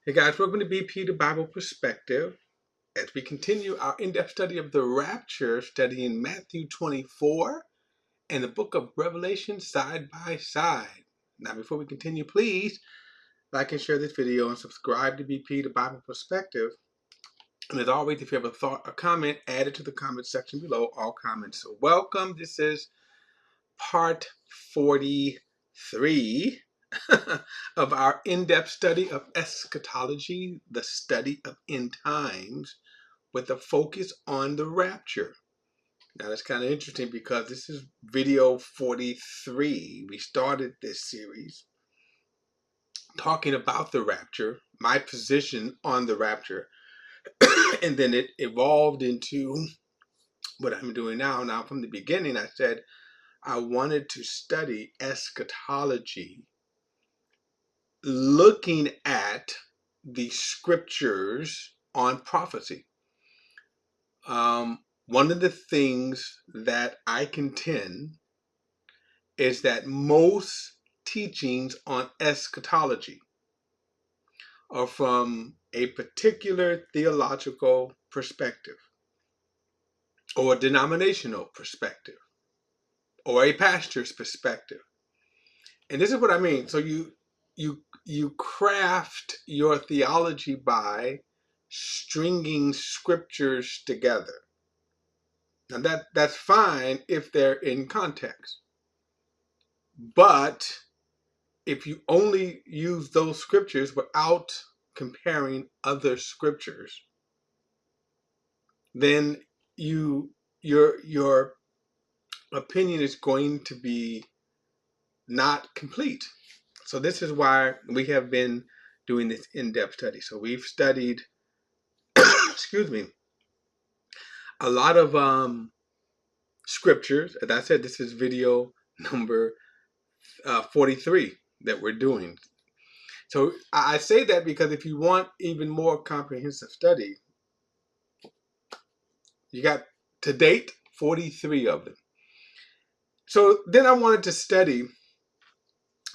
Hey guys, welcome to BP, the Bible Perspective. As we continue our in-depth study of the rapture, studying Matthew 24 and the book of Revelation side by side. Now, before we continue, please like and share this video and subscribe to BP, the Bible Perspective. And as always, if you have a thought or comment, add it to the comment section below, all comments. So welcome. This is part 43 of our in-depth study of eschatology, the study of end times, with a focus on the rapture. Now that's kind of interesting because this is video 43. We started this series talking about the rapture, my position on the rapture, and then it evolved into what I'm doing now. Now, from the beginning, I said I wanted to study eschatology, looking at the scriptures on prophecy. One of the things that I contend is that most teachings on eschatology are from a particular theological perspective, or a denominational perspective, or a pastor's perspective. And this is what I mean. So you craft your theology by stringing scriptures together. Now that's fine if they're in context. But if you only use those scriptures without comparing other scriptures, then your opinion is going to be not complete. So this is why we have been doing this in-depth study. So we've studied, excuse me, a lot of scriptures. As I said, this is video number 43 that we're doing. So I say that because if you want even more comprehensive study, you got to date 43 of them. So then I wanted to study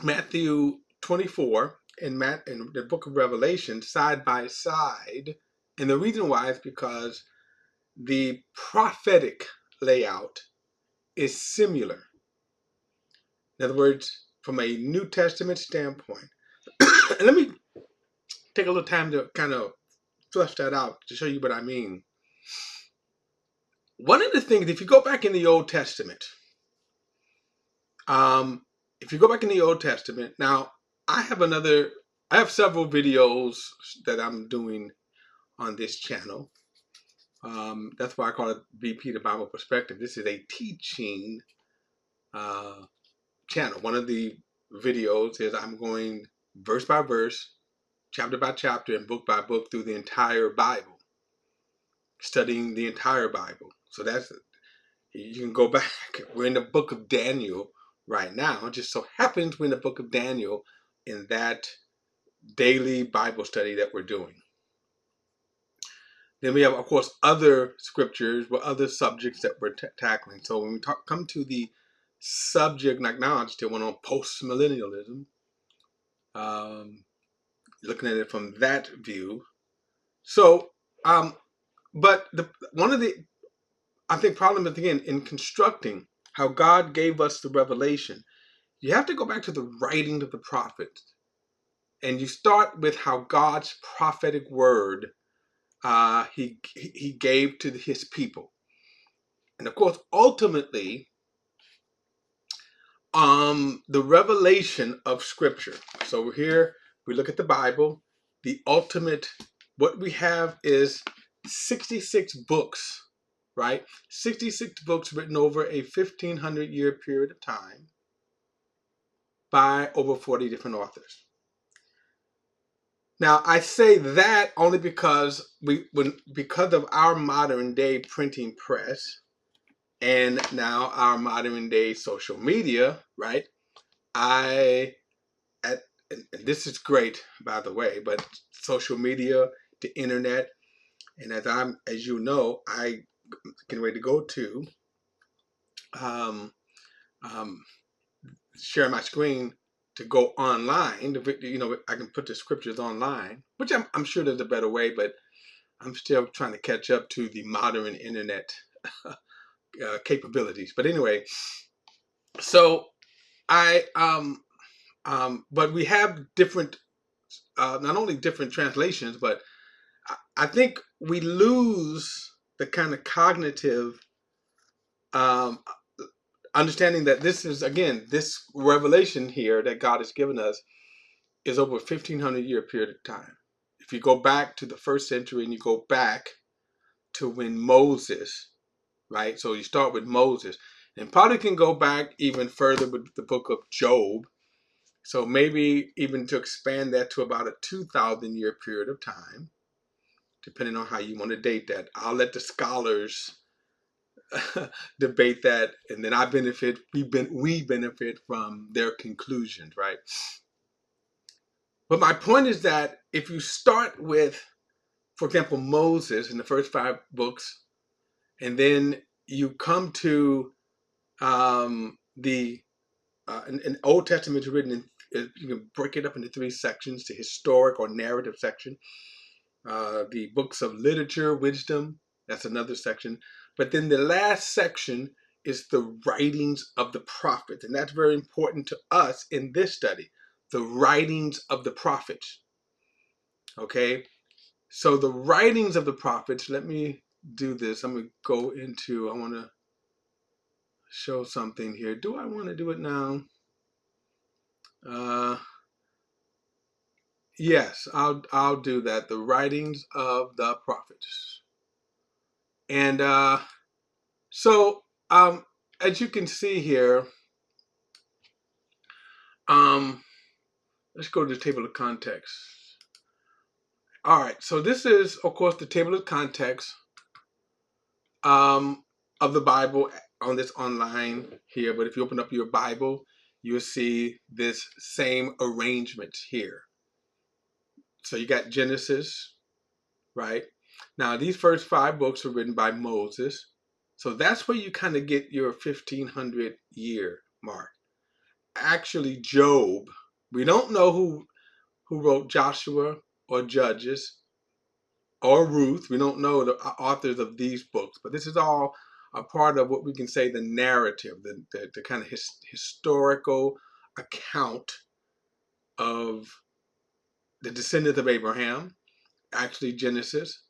Matthew 24 and the book of Revelation side by side. And the reason why is because the prophetic layout is similar. In other words, from a New Testament standpoint. And let me take a little time to kind of flesh that out to show you what I mean. One of the things, if you go back in the Old Testament, now I have several videos that I'm doing on this channel. That's why I call it BP, the Bible Perspective. This is a teaching channel. One of the videos is I'm going verse by verse, chapter by chapter, and book by book through the entire Bible, studying the entire Bible. So you can go back. We're in the book of Daniel right now. It just so happens we're in the book of Daniel in that daily Bible study that we're doing. Then we have, of course, other scriptures with other subjects that we're tackling. So when we come to the subject, like now I just did one on post-millennialism, looking at it from that view. So, but one of the, I think, problem is, again, in constructing how God gave us the revelation, you have to go back to the writing of the prophets. And you start with how God's prophetic word he gave to his people. And of course, ultimately, the revelation of Scripture. So here we look at the Bible. The ultimate, what we have is 66 books, right? 66 books written over a 1,500-year period of time by over 40 different authors. Now, I say that only because because of our modern day printing press and now our modern day social media, right? And this is great, by the way, but social media, the internet, and as you know, I getting ready to go to share my screen to go online. I can put the scriptures online, which I'm sure there's a better way, but I'm still trying to catch up to the modern internet capabilities. But anyway, so but we have different, not only different translations, but I think we lose the kind of cognitive um, understanding that this is, again, this revelation here that God has given us is over a 1,500-year period of time. If you go back to the first century and you go back to when Moses, right? So you start with Moses, and probably can go back even further with the book of Job. So maybe even to expand that to about a 2,000-year period of time, depending on how you want to date that. I'll let the scholars debate that, and then we benefit from their conclusions, right? But my point is that if you start with, for example, Moses in the first 5 books, and then you come to the an Old Testament is written in, you can break it up into 3 sections: the historic or narrative section, the books of literature, wisdom, that's another section. But then the last section is the writings of the prophets. And that's very important to us in this study, the writings of the prophets. Okay? So the writings of the prophets, let me do this. I'm going to go into, I want to show something here. Do I want to do it now? Yes, I'll do that. The writings of the prophets. And so, as you can see here, let's go to the table of context. All right, so this is, of course, the table of context of the Bible on this online here. But if you open up your Bible, you'll see this same arrangement here. So you got Genesis, right? Now, these first 5 books were written by Moses. So that's where you kind of get your 1,500-year mark. Actually, Job, we don't know who wrote Joshua or Judges or Ruth. We don't know the authors of these books, but this is all a part of what we can say the narrative, the kind of historical account of the descendants of Abraham, actually Genesis.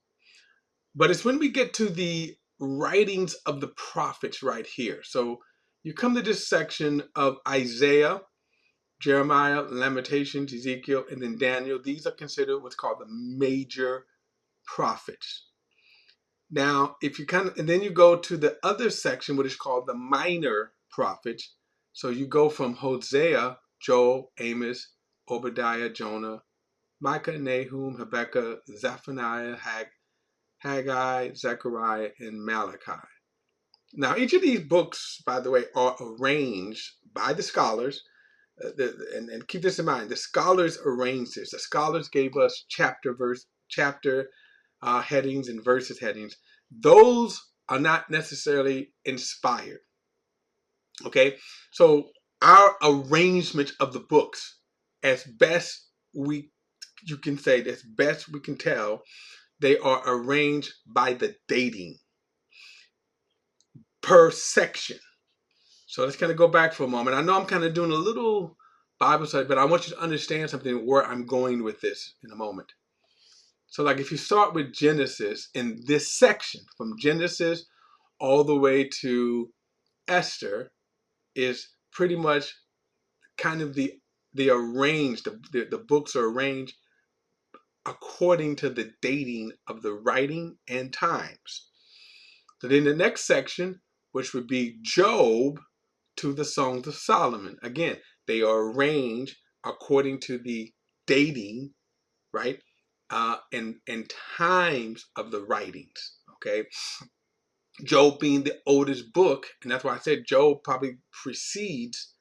But it's when we get to the writings of the prophets right here. So you come to this section of Isaiah, Jeremiah, Lamentations, Ezekiel, and then Daniel. These are considered what's called the major prophets. Now, if you and then you go to the other section, what is called the minor prophets. So you go from Hosea, Joel, Amos, Obadiah, Jonah, Micah, Nahum, Habakkuk, Zephaniah, Haggai, Zechariah, and Malachi. Now, each of these books, by the way, are arranged by the scholars. And keep this in mind, the scholars arranged this. The scholars gave us chapter headings and verses headings. Those are not necessarily inspired. Okay, so our arrangement of the books, as best you can say, as best we can tell, they are arranged by the dating per section. So let's kind of go back for a moment. I know I'm kind of doing a little Bible study, but I want you to understand something where I'm going with this in a moment. So like if you start with Genesis in this section, from Genesis all the way to Esther, is pretty much kind of the books are arranged according to the dating of the writing and times. So then the next section, which would be Job to the Songs of Solomon. Again, they are arranged according to the dating, right? And times of the writings, okay? Job being the oldest book, and that's why I said Job probably precedes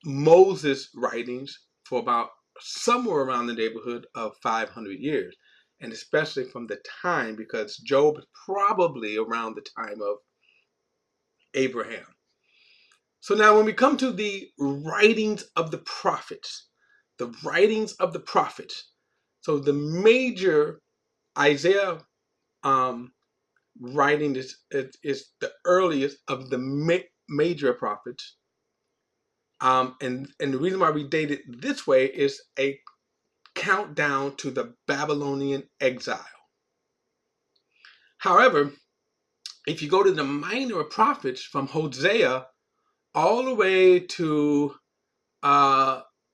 Moses' writings for about somewhere around the neighborhood of 500 years. And especially from the time, because Job is probably around the time of Abraham. So now when we come to the writings of the prophets, the writings of the prophets, so the major Isaiah writing is the earliest of the major prophets. And the reason why we date it this way is a countdown to the Babylonian exile. However, if you go to the minor prophets from Hosea all the way to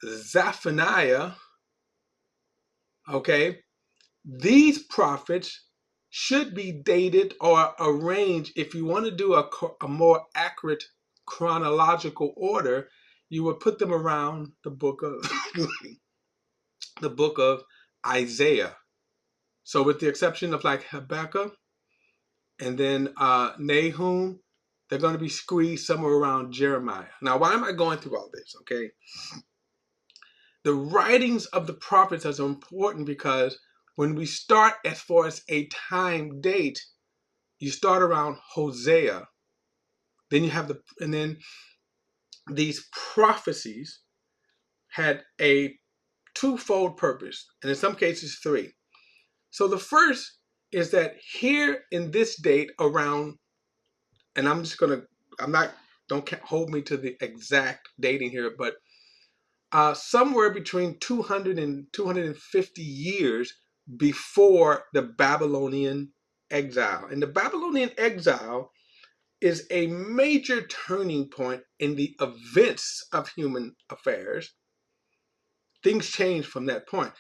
Zephaniah, okay, these prophets should be dated or arranged. If you want to do a more accurate chronological order, you would put them around the book of the book of Isaiah. So with the exception of like Habakkuk and then Nahum, they're going to be squeezed somewhere around Jeremiah. Now, why am I going through all this? Okay, the writings of the prophets are important because when we start as far as a time date, you start around Hosea. Then you have and then these prophecies had a twofold purpose, and in some cases three. So the first is that here in this date around, and don't hold me to the exact dating here, but somewhere between 200 and 250 years before the Babylonian exile. And the Babylonian exile is a major turning point in the events of human affairs. Things change from that point.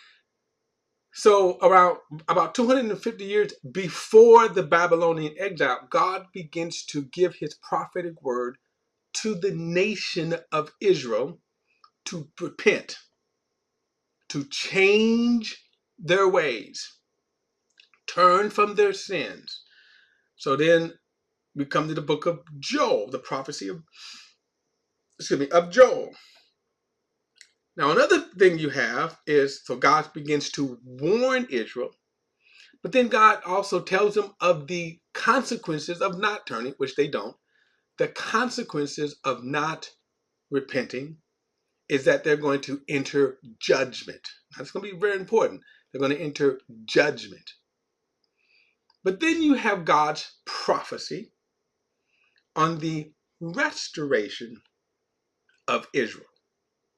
So about 250 years before the Babylonian exile, God begins to give his prophetic word to the nation of Israel to repent, to change their ways, turn from their sins. So then we come to the book of Joel, the prophecy of Joel. Now, another thing you have is, so God begins to warn Israel, but then God also tells them of the consequences of not turning, which they don't. The consequences of not repenting is that they're going to enter judgment. That's going to be very important. They're going to enter judgment. But then you have God's prophecy on the restoration of Israel.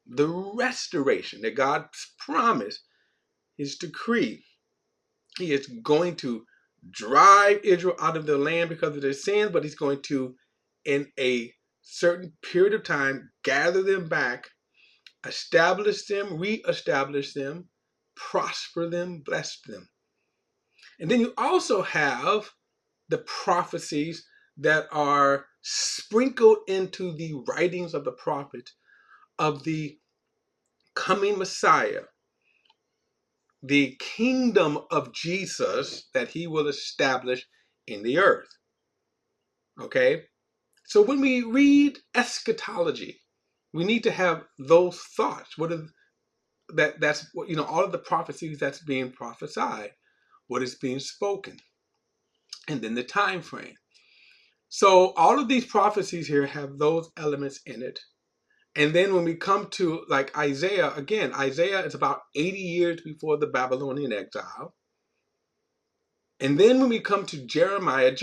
The restoration that God's promise, his decree. He is going to drive Israel out of the land because of their sins, but he's going to, in a certain period of time, gather them back, establish them, reestablish them, prosper them, bless them. And then you also have the prophecies that are sprinkled into the writings of the prophets of the coming Messiah, the kingdom of Jesus that he will establish in the earth. Okay? So when we read eschatology, we need to have those thoughts. That's what, all of the prophecies that's being prophesied, what is being spoken, and then the time frame. So all of these prophecies here have those elements in it. And then when we come to like Isaiah, again, Isaiah is about 80 years before the Babylonian exile. And then when we come to Jeremiah,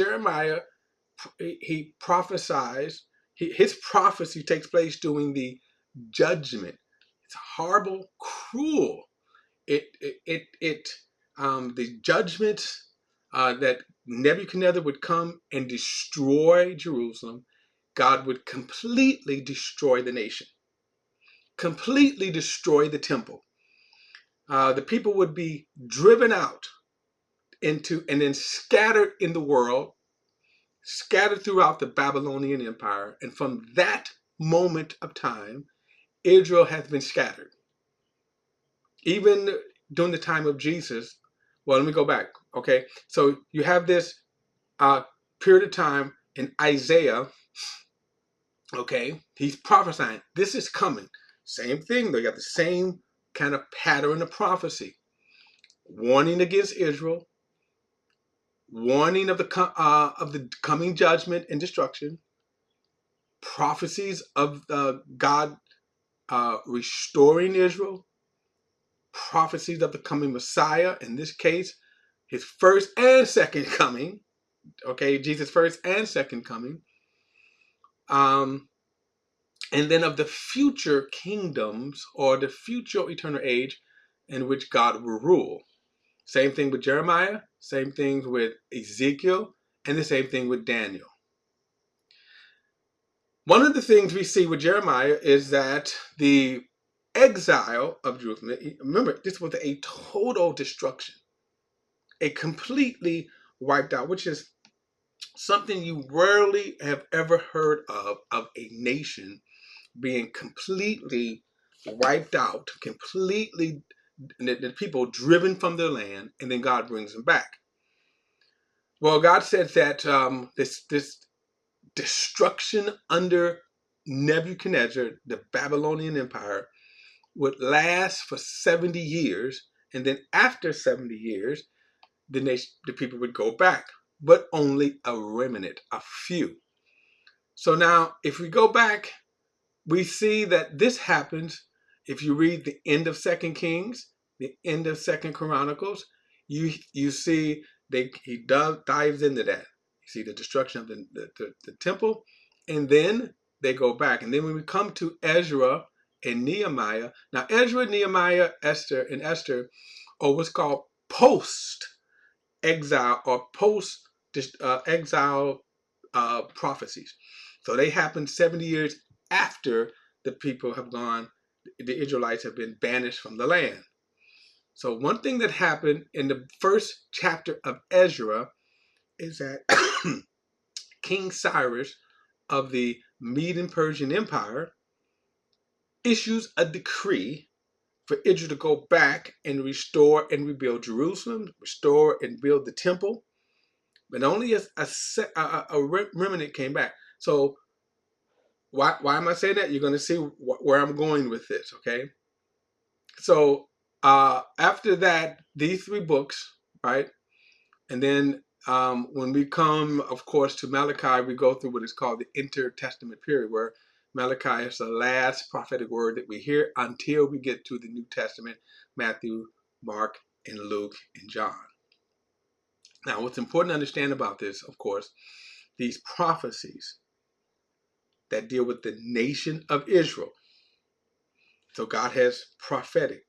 he prophesies, his prophecy takes place during the judgment. It's horrible, cruel. The judgment that Nebuchadnezzar would come and destroy Jerusalem, God would completely destroy the nation, completely destroy the temple. The people would be driven out and then scattered in the world, scattered throughout the Babylonian Empire. And from that moment of time, Israel has been scattered. Even during the time of Jesus, well, let me go back, okay? So you have this period of time in Isaiah, okay? He's prophesying, this is coming. Same thing, though. You got the same kind of pattern of prophecy. Warning against Israel, warning of the coming judgment and destruction, prophecies of God restoring Israel, prophecies of the coming Messiah, in this case, his first and second coming, okay, Jesus' first and second coming, and then of the future kingdoms or the future eternal age in which God will rule. Same thing with Jeremiah, same thing with Ezekiel, and the same thing with Daniel. One of the things we see with Jeremiah is that the exile of Jerusalem, remember, this was a total destruction, a completely wiped out, which is something you rarely have ever heard of a nation being completely wiped out, completely, the people driven from their land, and then God brings them back. Well, God said that this destruction under Nebuchadnezzar, the Babylonian Empire, would last for 70 years, and then after 70 years, the people would go back, but only a remnant, a few. So now, if we go back, we see that this happens if you read the end of Second Kings, the end of Second Chronicles. You see he dives into that. You see the destruction of the temple, and then they go back. And then when we come to Ezra and Nehemiah, now Ezra, Nehemiah, Esther, and Esther are what's called post-exile or post-exile prophecies. So they happen 70 years after the people have gone, the Israelites have been banished from the land. So one thing that happened in the first chapter of Ezra is that King Cyrus of the Medo-Persian Empire issues a decree for Israel to go back and restore and rebuild Jerusalem, restore and build the temple, but only a remnant came back. So why am I saying that? You're going to see where I'm going with this, okay? So after that, these three books, right? And then when we come, of course, to Malachi, we go through what is called the intertestament period, where Malachi is the last prophetic word that we hear until we get to the New Testament, Matthew, Mark, and Luke, and John. Now, what's important to understand about this, of course, these prophecies that deal with the nation of Israel. So God has prophetic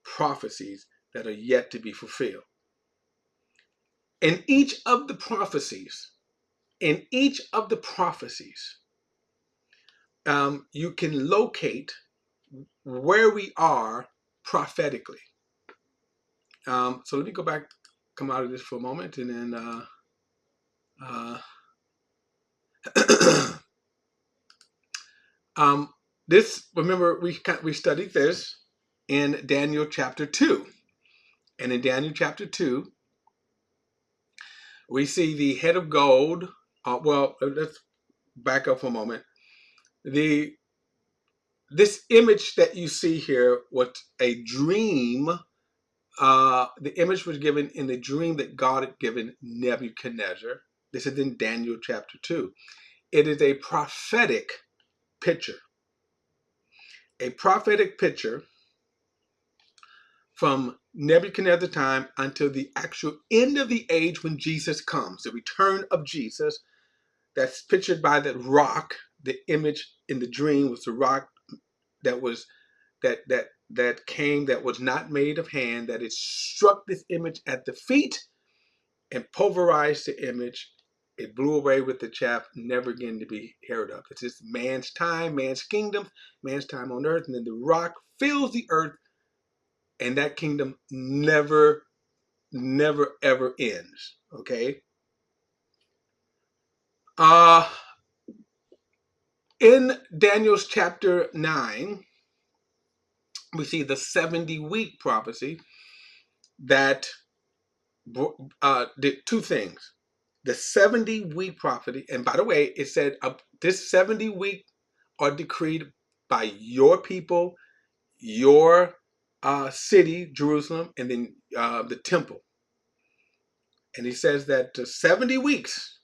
prophecies that are yet to be fulfilled. In each of the prophecies, you can locate where we are prophetically. So let me come out of this for a moment, and then remember, we studied this in Daniel chapter 2. And in Daniel chapter 2, we see the head of gold. Well, let's back up for a moment. This image that you see here was a dream. The image was given in the dream that God had given Nebuchadnezzar. This is in Daniel chapter 2. It is a prophetic picture. A prophetic picture from Nebuchadnezzar's time until the actual end of the age when Jesus comes, the return of Jesus. That's pictured by that rock. The image in the dream was the rock that was that came, that was not made of hand, that it struck this image at the feet and pulverized the image. It blew away with the chaff, never again to be heard of. It's just man's time, man's kingdom, man's time on earth, and then the rock fills the earth, and that kingdom never ever ends. Okay. In Daniel's chapter 9, we see the 70-week prophecy that did two things. The 70-week prophecy, and by the way, it said this 70-week are decreed by your people, your city, Jerusalem, and then the temple. And he says that 70 weeks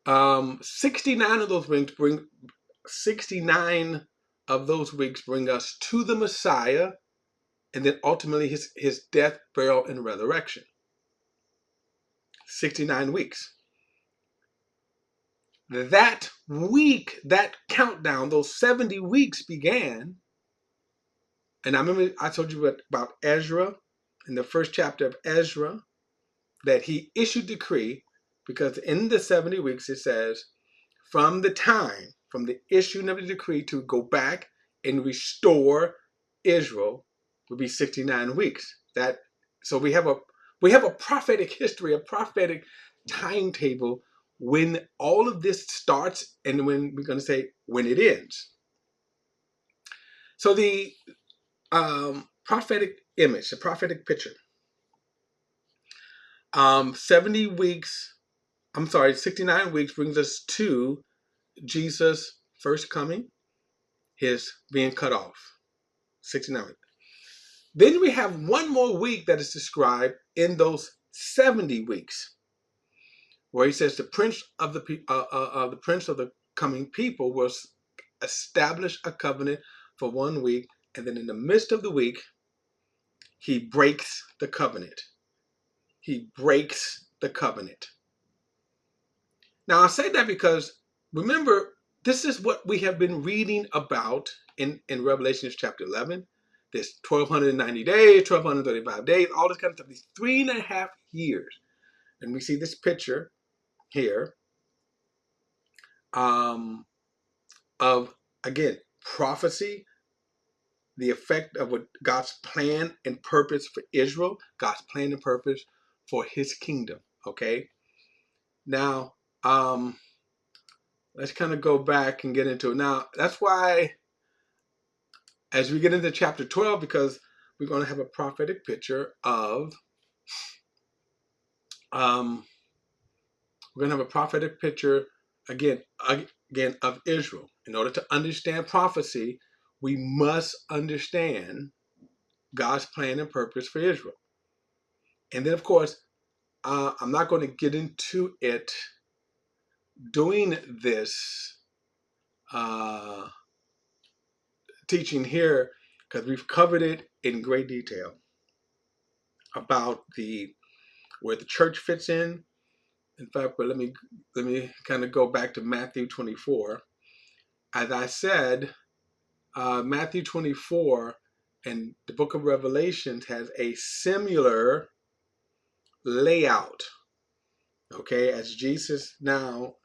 69 of those weeks bring 69 of those weeks bring us to the Messiah, and then ultimately his death, burial, and resurrection. 69 weeks. That week, that countdown, those 70 weeks began, and I remember I told you about Ezra in the first chapter of Ezra, that he issued decree, because in the 70 weeks it says, from the issuing of the decree to go back and restore Israel would be 69 weeks. So we have a prophetic history, a prophetic timetable when all of this starts and when we're going to say when it ends. So the prophetic image, the prophetic picture. 69 weeks brings us to Jesus' first coming, his being cut off. 69 weeks. Then we have one more week that is described in those 70 weeks, where he says the prince of the coming people will establish a covenant for 1 week, and then in the midst of the week, he breaks the covenant. He breaks the covenant. Now, I say that because, remember, this is what we have been reading about in Revelation chapter 11. This 1,290 days, 1,235 days, all this kind of stuff, these 3.5 years. And we see this picture here of, again, prophecy, the effect of what God's plan and purpose for Israel, God's plan and purpose for his kingdom, okay? Now, let's kind of go back and get into it. Now, that's why as we get into chapter 12, because we're going to have a prophetic picture of, again of Israel. In order to understand prophecy, we must understand God's plan and purpose for Israel. And then, of course, I'm not going to get into it doing this teaching here, because we've covered it in great detail about where the church fits in. In fact, but let me kind of go back to Matthew 24. As I said, Matthew 24 and the book of Revelations has a similar layout. Okay, as Jesus now,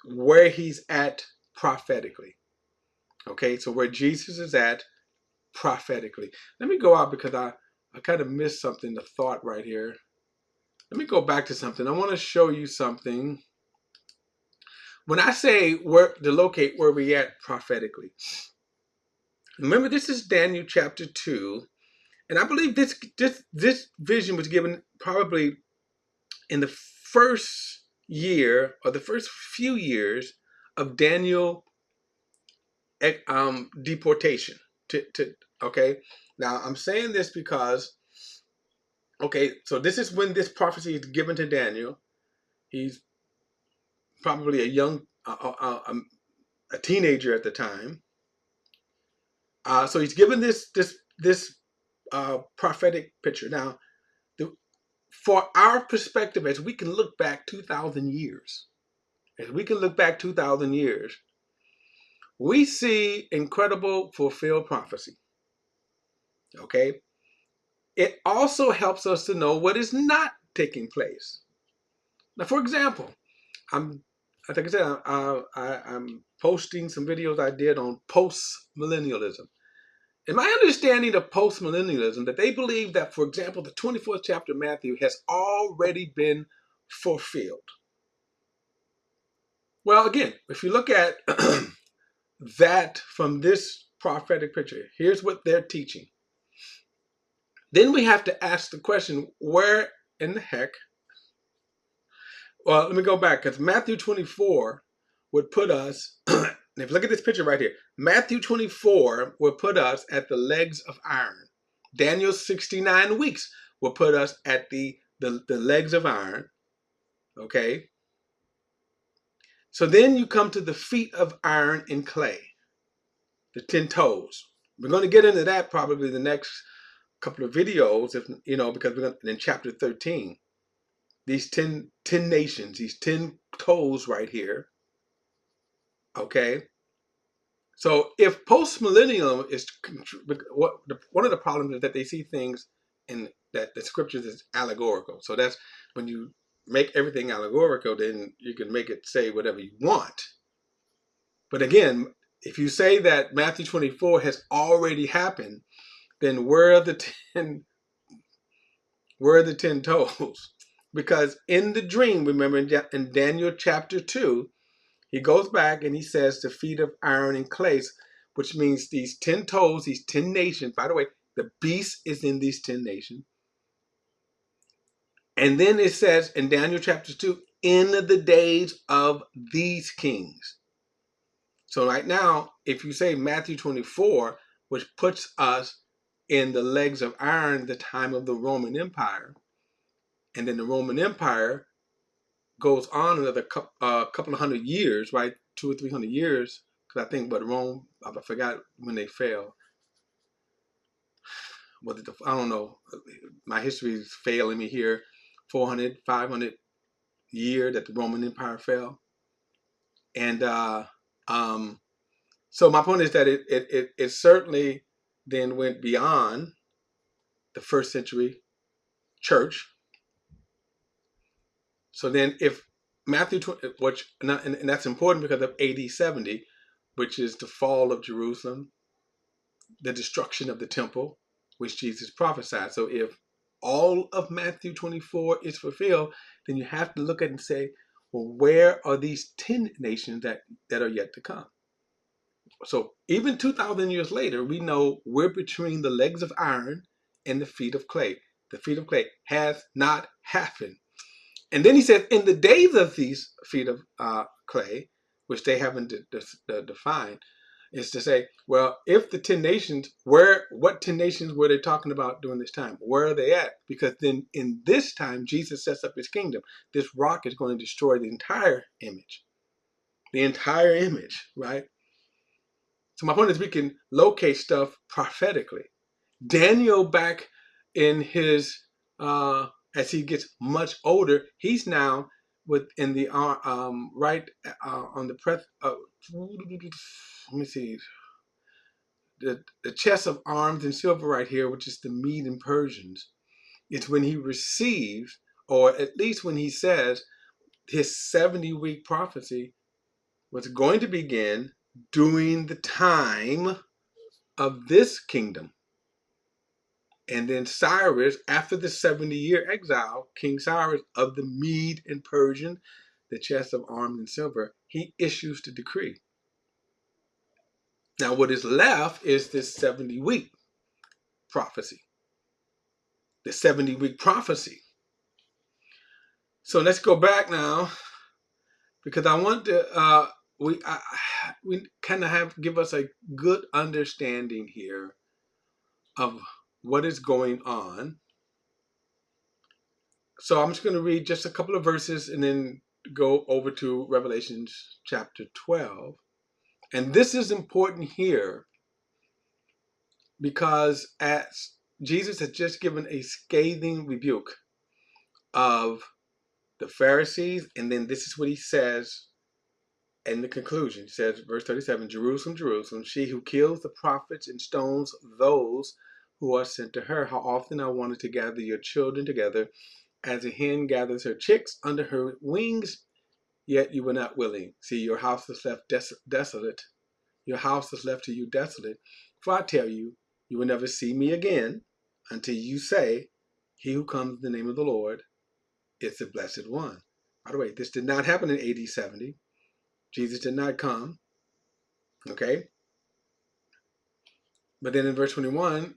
where he's at prophetically. Okay, so where Jesus is at prophetically. Let me go out because I kind of missed something, the thought right here. Let me go back to something. I want to show you something. When I say to locate where we at prophetically, remember this is Daniel chapter 2, and I believe this vision was given probably in the first year or the first few years of Daniel deportation. Okay, now I'm saying this because, okay, so this is when this prophecy is given to Daniel. He's probably a young, a teenager at the time. So he's given this prophetic picture. Now, for our perspective, as we can look back 2,000 years, we see incredible fulfilled prophecy. Okay? It also helps us to know what is not taking place. Now, for example, I'm posting some videos I did on post-millennialism. In my understanding of post-millennialism, that they believe that, for example, the 24th chapter of Matthew has already been fulfilled. Well, again, if you look at that from this prophetic picture, here's what they're teaching. Then we have to ask the question, where in the heck? Well, let me go back, because Matthew 24 would put us, if you look at this picture right here, Matthew 24 will put us at the legs of iron. Daniel's 69 weeks will put us at the legs of iron. Okay? So then you come to the feet of iron and clay, the 10 toes. We're going to get into that probably the next couple of videos, if you know, because we're going to, in chapter 13, these 10 nations, these 10 toes right here. Okay. So if post-millennial is one of the problems is that they see things in that the scriptures is allegorical. So that's when you make everything allegorical, then you can make it say whatever you want. But again, if you say that Matthew 24 has already happened, then where are the 10 toes? Because in the dream, remember in Daniel chapter 2, he goes back and he says the feet of iron and clay, which means these 10 toes, these 10 nations. By the way, the beast is in these 10 nations. And then it says in Daniel chapter 2, in the days of these kings. So right now, if you say Matthew 24, which puts us in the legs of iron, the time of the Roman Empire, and then the Roman Empire goes on another couple of hundred years, right? 200 or 300 years, because I think, but Rome, I forgot when they fell. I don't know. My history is failing me here. 400, 500 year that the Roman Empire fell. And so my point is that it certainly then went beyond the first century church. So then if Matthew 20, which, and that's important because of AD 70, which is the fall of Jerusalem, the destruction of the temple, which Jesus prophesied. So if all of Matthew 24 is fulfilled, then you have to look at it and say, well, where are these 10 nations that are yet to come? So even 2,000 years later, we know we're between the legs of iron and the feet of clay. The feet of clay has not happened. And then he says, in the days of these feet of clay, which they haven't defined, is to say, well, if the 10 nations, what 10 nations were they talking about during this time? Where are they at? Because then in this time, Jesus sets up his kingdom. This rock is going to destroy the entire image. The entire image, right? So my point is we can locate stuff prophetically. Daniel, back in his, as he gets much older, he's now within the, right on the press, let me see, the chest of arms and silver right here, which is the Mede and Persians. It's when he receives, or at least when he says, his 70-week prophecy was going to begin during the time of this kingdom. And then Cyrus, after the 70-year exile, King Cyrus of the Mede and Persian, the chest of arms and silver, he issues the decree. Now what is left is this 70-week prophecy. The 70-week prophecy. So let's go back now, because I want to, we kind of give us a good understanding here of what is going on. So I'm just going to read just a couple of verses and then go over to Revelation chapter 12. And this is important here because as Jesus has just given a scathing rebuke of the Pharisees, and then this is what he says in the conclusion. He says, verse 37, Jerusalem, Jerusalem, she who kills the prophets and stones those who are sent to her. How often I wanted to gather your children together as a hen gathers her chicks under her wings, yet you were not willing. See, your house is left desolate. Your house is left to you desolate. For I tell you, you will never see me again until you say, he who comes in the name of the Lord is the blessed one. By the way, this did not happen in AD 70. Jesus did not come. Okay? But then in verse 21,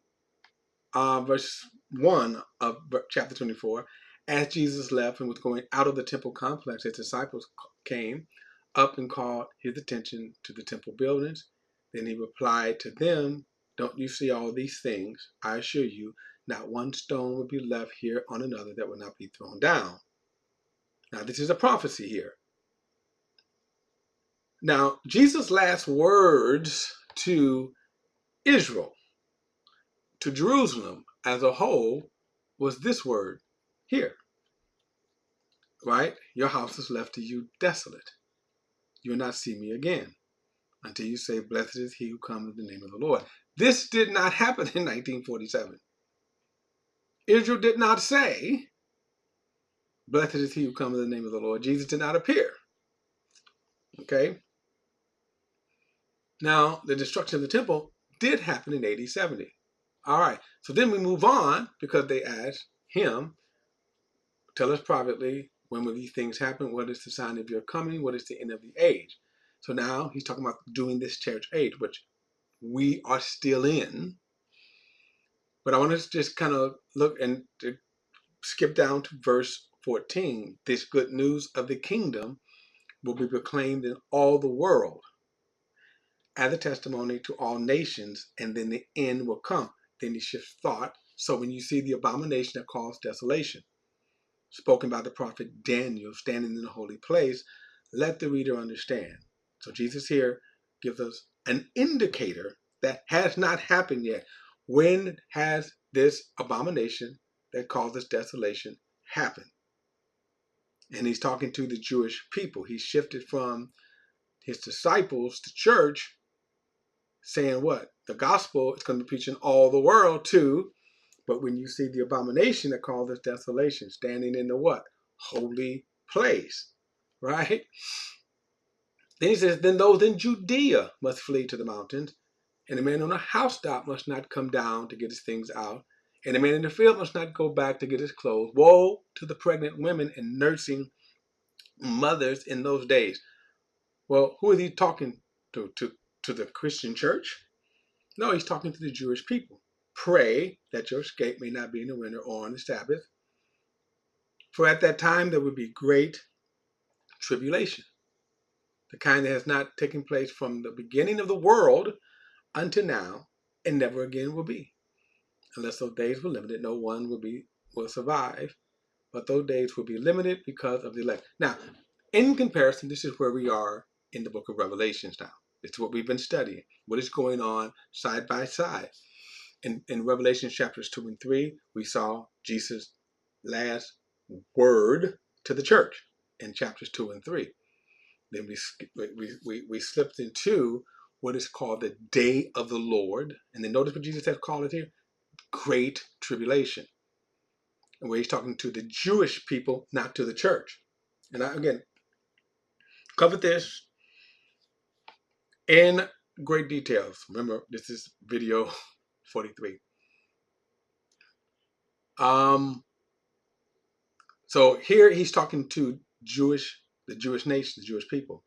verse 1 of chapter 24, as Jesus left and was going out of the temple complex, his disciples came up and called his attention to the temple buildings. Then he replied to them, don't you see all these things? I assure you, not one stone will be left here on another that will not be thrown down. Now, this is a prophecy here. Now, Jesus' last words to Israel, to Jerusalem as a whole, was this word here, right? Your house is left to you desolate. You will not see me again until you say, blessed is he who comes in the name of the Lord. This did not happen in 1947. Israel did not say, blessed is he who comes in the name of the Lord. Jesus did not appear. Okay? Now, the destruction of the temple did happen in AD 70. All right. So then we move on because they asked him, tell us privately, when will these things happen? What is the sign of your coming? What is the end of the age? So now he's talking about doing this church age, which we are still in. But I want to just kind of look and skip down to verse 14. This good news of the kingdom will be proclaimed in all the world as a testimony to all nations, and then the end will come. Then he shifts thought. So when you see the abomination that caused desolation, spoken by the prophet Daniel standing in the holy place, let the reader understand. So Jesus here gives us an indicator that has not happened yet. When has this abomination that causes desolation happened? And he's talking to the Jewish people. He shifted from his disciples, the church, saying what? The gospel is going to be preached in all the world too. But when you see the abomination that causes desolation, standing in the what? Holy place. Right? Then he says, then those in Judea must flee to the mountains, and the man on a housetop must not come down to get his things out, and the man in the field must not go back to get his clothes. Woe to the pregnant women and nursing mothers in those days. Well, who is he talking to? To the Christian church? No, he's talking to the Jewish people. Pray that your escape may not be in the winter or on the Sabbath. For at that time there will be great tribulation, the kind that has not taken place from the beginning of the world until now, and never again will be. Unless those days were limited, no one will survive. But those days will be limited because of the elect. Now, in comparison, this is where we are in the book of Revelations now. It's what we've been studying. What is going on side by side. In Revelation chapters 2 and 3, we saw Jesus' last word to the church in chapters 2 and 3. Then we slipped into what is called the day of the Lord. And then notice what Jesus has called it here, great tribulation. And where he's talking to the Jewish people, not to the church. And I, again, covered this in great details. Remember, this is video 43. So here he's talking to the Jewish nation, the Jewish people.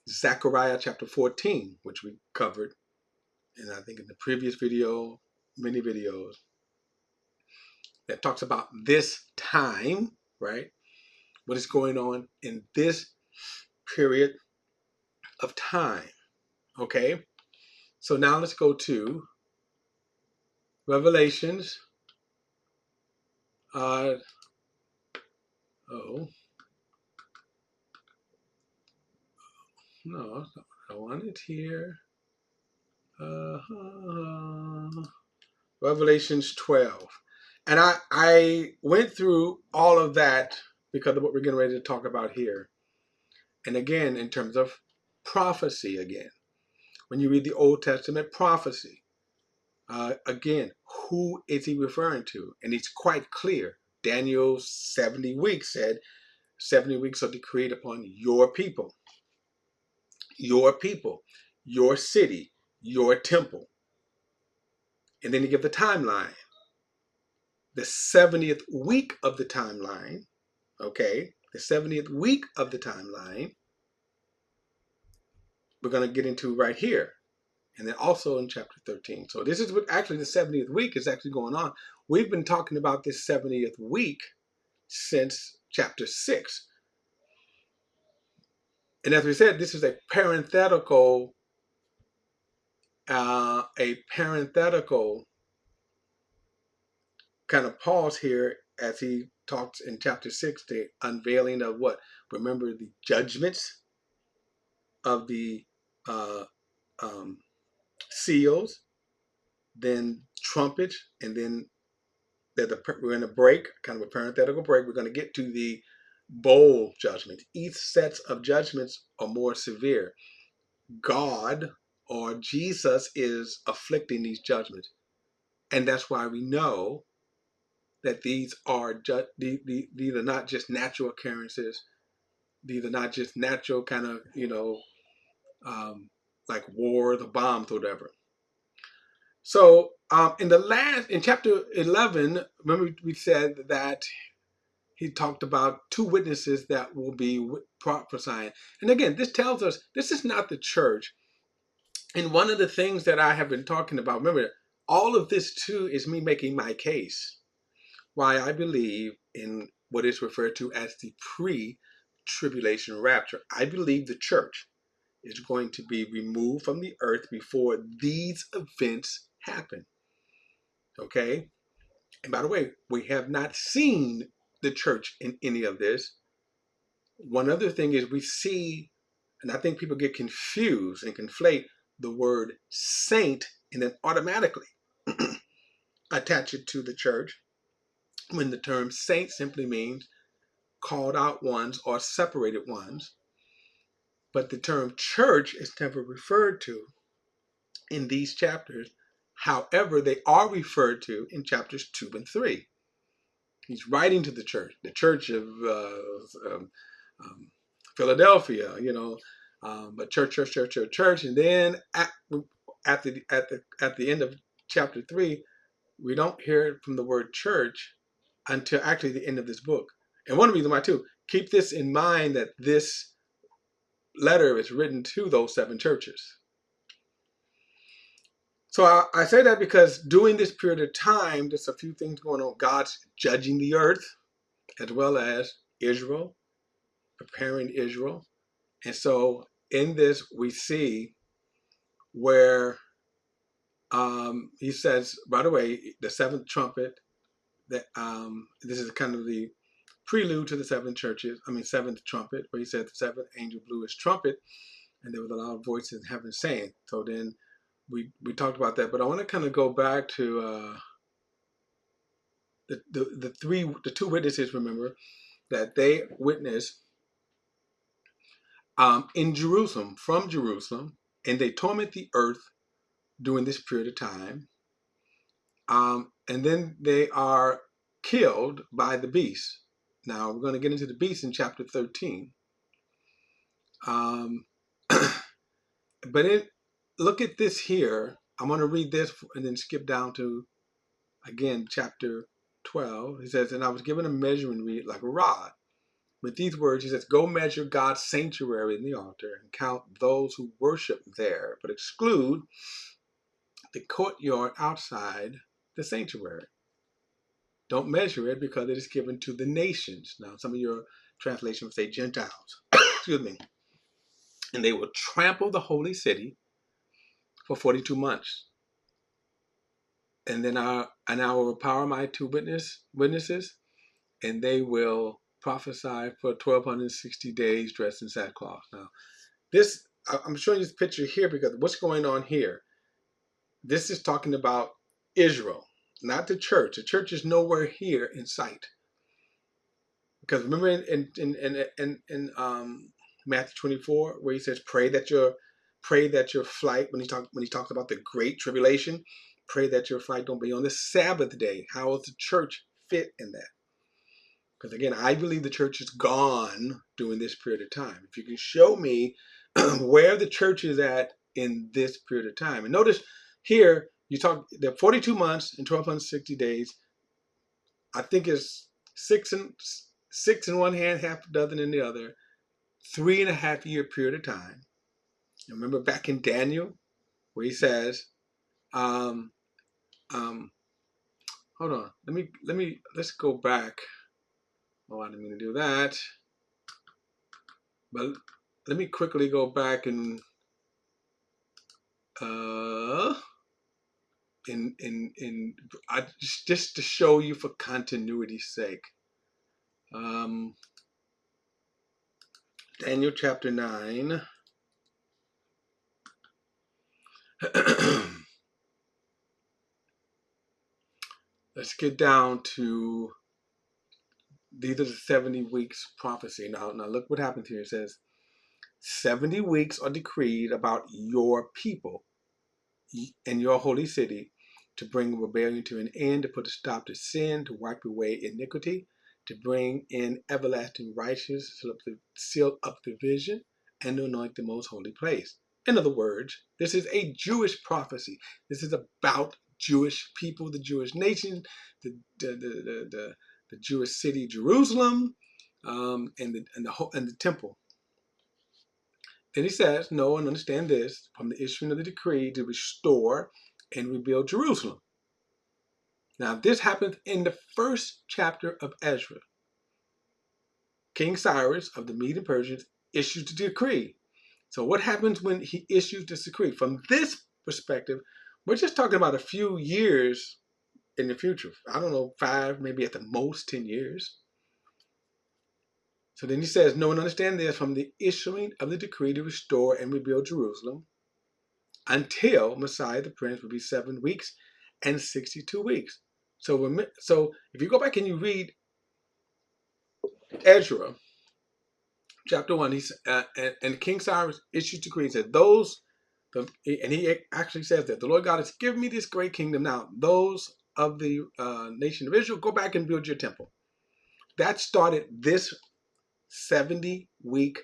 Zechariah chapter 14, which we covered, and I think in the previous video, many videos, that talks about this time, right? What is going on in this period of time, okay? So now let's go to Revelations. No, that's not what I wanted here. Revelations 12. And I went through all of that because of what we're getting ready to talk about here. And again, in terms of prophecy again. When you read the Old Testament prophecy, again, who is he referring to? And it's quite clear. Daniel's 70 weeks said, 70 weeks are decreed upon your people, your city, your temple. And then he gives the timeline. The 70th week of the timeline, okay, the 70th week of the timeline, we're going to get into right here. And then also in chapter 13. So this is what actually the 70th week is actually going on. We've been talking about this 70th week since chapter 6. And as we said, this is a parenthetical kind of pause here as he talks in chapter 6, the unveiling of what? Remember the judgments of the seals, then trumpet, and then we're going to break, kind of a parenthetical break. We're going to get to the bowl judgment. Each set of judgments are more severe. God or Jesus is afflicting these judgments. And that's why we know that these are these are not just natural occurrences. These are not just natural kind of, like war, the bombs, or whatever. So in chapter 11, remember we said that he talked about two witnesses that will be prophesying. And again, this tells us this is not the church. And one of the things that I have been talking about, remember, all of this too is me making my case why I believe in what is referred to as the pre-tribulation rapture. I believe the church is going to be removed from the earth before these events happen. Okay? And by the way, we have not seen the church in any of this. One other thing is we see, and I think people get confused and conflate the word saint and then automatically attach it to the church, when the term saint simply means called out ones or separated ones. But the term church is never referred to in these chapters. However, they are referred to in chapters 2 and 3. He's writing to the church of Philadelphia, but church, and then at the end of chapter 3, we don't hear from the word church until actually the end of this book. And one reason why too, keep this in mind that this letter is written to those 7 churches. So I say that because during this period of time, there's a few things going on. God's judging the earth as well as Israel, preparing Israel. And so in this, we see where he says, by the way, the 7th trumpet, that this is kind of the prelude to the 7 churches, 7th trumpet, where he said the 7th angel blew his trumpet, and there was a loud voice in heaven saying. So then we talked about that, but I want to kind of go back to the 2 witnesses, remember, that they witnessed in Jerusalem, from Jerusalem, and they torment the earth during this period of time. And then they are killed by the beast. Now, we're going to get into the beast in chapter 13. But look at this here. I'm going to read this and then skip down to, again, chapter 12. He says, and I was given a measuring reed like a rod. With these words, he says, go measure God's sanctuary in the altar and count those who worship there, but exclude the courtyard outside the sanctuary. Don't measure it because it is given to the nations. Now, some of your translations say Gentiles. Excuse me. And they will trample the holy city for 42 months. And then I will empower my 2 witnesses, and they will prophesy for 1,260 days dressed in sackcloth. Now, I'm showing you this picture here because what's going on here? This is talking about Israel, not the church. The church is nowhere here in sight. Because remember in Matthew 24, where he says, pray that your flight, when he talks about the great tribulation, pray that your flight don't be on the Sabbath day. How does the church fit in that? Because again, I believe the church is gone during this period of time. If you can show me where the church is at in this period of time. And notice here, you talk the 42 months and 1,260 days. I think it's six in one hand, half a dozen in the other. 3.5 year period of time. Remember back in Daniel, where he says, hold on, let's go back. Oh, I didn't mean to do that. But let me quickly go back and just to show you for continuity's sake. Daniel chapter 9. Let's get down to these are the 70 weeks prophecy. Now look what happens here. It says 70 weeks are decreed about your people in your holy city to bring rebellion to an end, to put a stop to sin, to wipe away iniquity, to bring in everlasting righteousness, to seal up the vision, and to anoint the most holy place. In other words, this is a Jewish prophecy. This is about Jewish people, the Jewish nation, the Jewish city, Jerusalem, and the temple. Then he says, know and understand this, from the issuing of the decree to restore and rebuild Jerusalem. Now, this happens in the first chapter of Ezra. King Cyrus of the Medes and Persians issues the decree. So what happens when he issues this decree? From this perspective, we're just talking about a few years in the future. I don't know, 5, maybe at the most 10 years. So then he says, know and understand this, from the issuing of the decree to restore and rebuild Jerusalem, until Messiah the Prince will be 7 weeks and 62 weeks. So if you go back and you read Ezra chapter 1, and King Cyrus issued decrees that and he actually says that the Lord God has given me this great kingdom. Now, those of the nation of Israel, go back and build your temple. That started this 70-week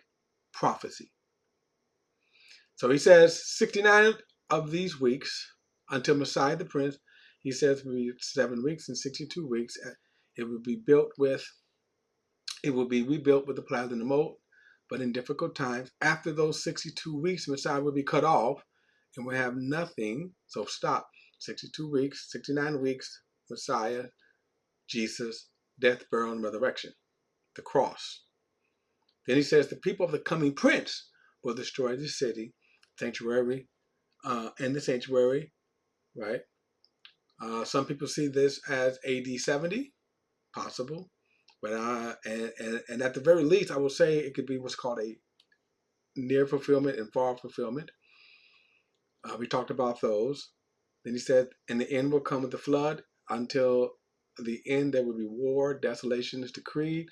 prophecy. So he says 69 of these weeks until Messiah the Prince, he says will be 7 weeks and 62 weeks. It will be rebuilt with the plow and the mold, but in difficult times. After those 62 weeks, Messiah will be cut off and will have nothing. So stop. 62 weeks, 69 weeks, Messiah, Jesus, death, burial, and resurrection, the cross. Then he says the people of the coming prince will destroy the city, sanctuary, and the sanctuary, right? Some people see this as AD 70, possible, but and at the very least, I will say it could be what's called a near fulfillment and far fulfillment. We talked about those. Then he said, and the end will come with the flood. Until the end, there will be war, desolation is decreed.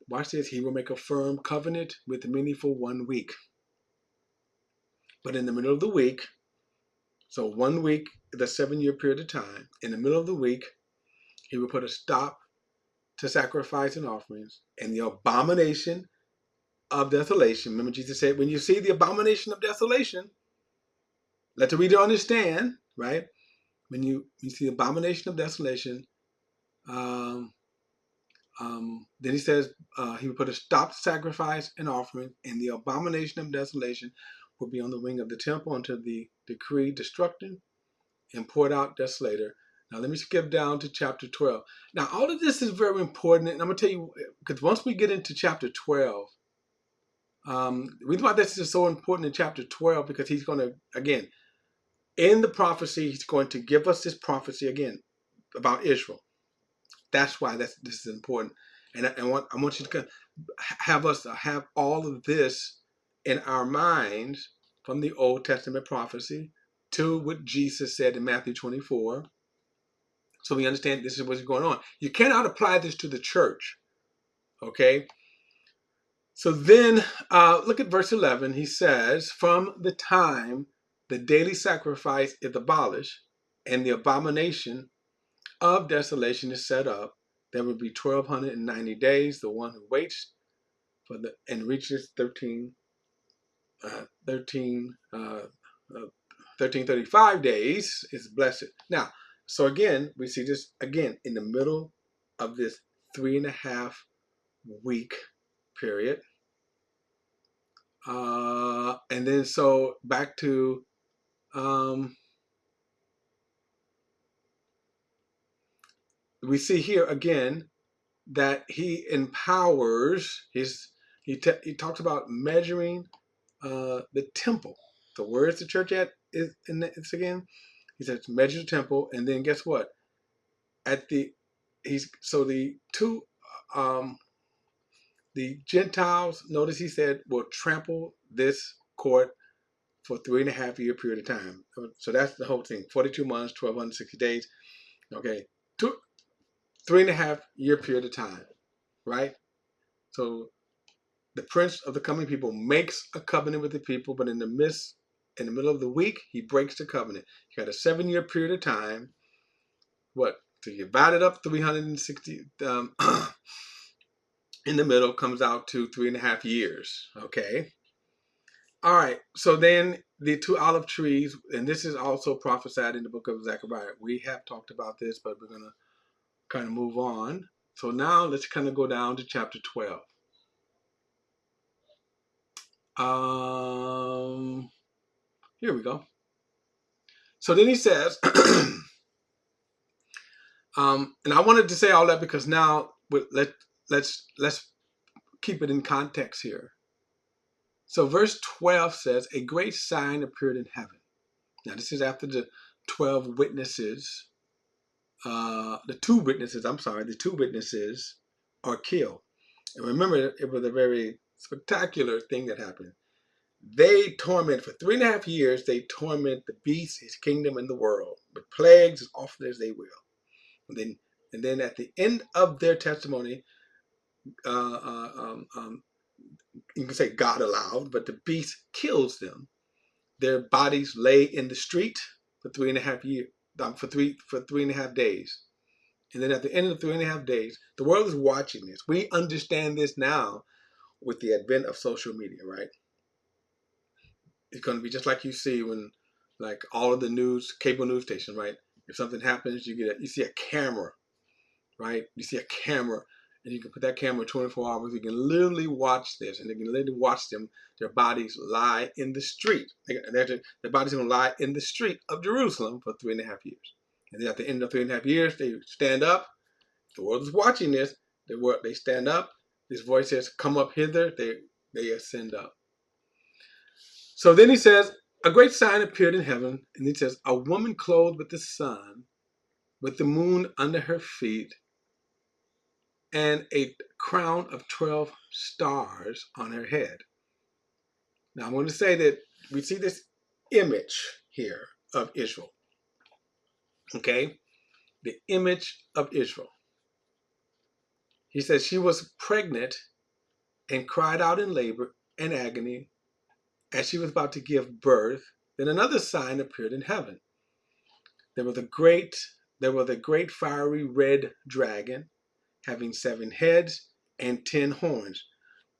Watch this. He will make a firm covenant with many for 1 week. But in the middle of the week, so 1 week, the 7-year period of time, in the middle of the week, he will put a stop to sacrifice and offerings and the abomination of desolation. Remember, Jesus said, when you see the abomination of desolation, let the reader understand, right? When you see the abomination of desolation, then he says he will put a stop to sacrifice and offering, and the abomination of desolation will be on the wing of the temple until the decree destruction and poured out desolator. Now let me skip down to chapter 12. Now all of this is very important, and I'm going to tell you, because once we get into chapter 12, the reason why this is so important in chapter 12, because he's going to, again, in the prophecy, he's going to give us this prophecy again about Israel. That's why this is important. And I want you to have us have all of this in our minds, from the Old Testament prophecy to what Jesus said in Matthew 24. So we understand this is what's going on. You cannot apply this to the church. Okay? So then look at verse 11. He says, from the time the daily sacrifice is abolished and the abomination of desolation is set up, there will be 1,290 days. The one who waits and reaches 1335 days is blessed. Now, so again, we see this again in the middle of this 3.5 week period. And then so back to we see here again that he empowers he talks about measuring the temple. So where is the church at? It's again, he says measure the temple, and then guess what? At the the Gentiles, notice he said, will trample this court for 3.5 year period of time. So that's the whole thing. 42 months, 1,260 days. Okay, 3.5 year period of time, right? So the prince of the coming people makes a covenant with the people, but in the middle of the week, he breaks the covenant. He got a 7 year period of time. What? So you divide it up 360 in the middle comes out to 3.5 years. Okay. All right. So then the two olive trees, and this is also prophesied in the book of Zechariah. We have talked about this, but we're gonna kind of move on. So now let's kind of go down to chapter 12. Here we go. So then he says, and I wanted to say all that because now let's keep it in context here. So verse 12 says, a great sign appeared in heaven. Now this is after the 12 witnesses, the two witnesses are killed. And remember, it was a very spectacular thing that happened. They torment for 3.5 years. They torment the beast, his kingdom, and the world with plagues as often as they will. And then at the end of their testimony, you can say God allowed, but the beast kills them. Their bodies lay in the street for 3.5 years, for 3.5 days. And then at the end of 3.5 days, the world is watching this. We understand this now with the advent of social media, right? It's going to be just like you see when, like all of the news, cable news station, right? If something happens, you see a camera, right? You see a camera, and you can put that camera 24 hours. You can literally watch this, and they can literally watch them. Their bodies lie in the street. Their bodies are going to lie in the street of Jerusalem for 3.5 years. And then at the end of 3.5 years, they stand up. The world is watching this. They stand up. This voice says, "Come up hither." They ascend up. So then he says, a great sign appeared in heaven, and he says, a woman clothed with the sun, with the moon under her feet, and a crown of 12 stars on her head. Now I'm going to say that we see this image here of Israel. Okay? The image of Israel. He says she was pregnant and cried out in labor and agony as she was about to give birth. Then another sign appeared in heaven. There was a great fiery red dragon having 7 heads and 10 horns.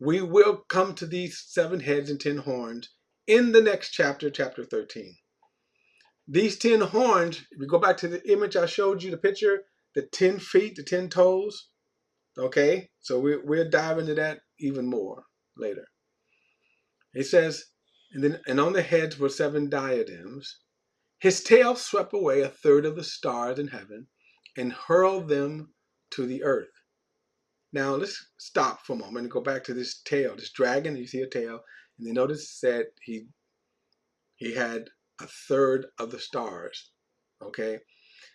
We will come to these 7 heads and 10 horns in the next chapter, chapter 13. These 10 horns, if we go back to the image I showed you, the picture, the 10 feet, the 10 toes, okay? So we'll dive into that even more later. It says, and on the heads were 7 diadems. His tail swept away a third of the stars in heaven and hurled them to the earth. Now let's stop for a moment and go back to this tail, this dragon. You see a tail, and then notice that he had a third of the stars. Okay.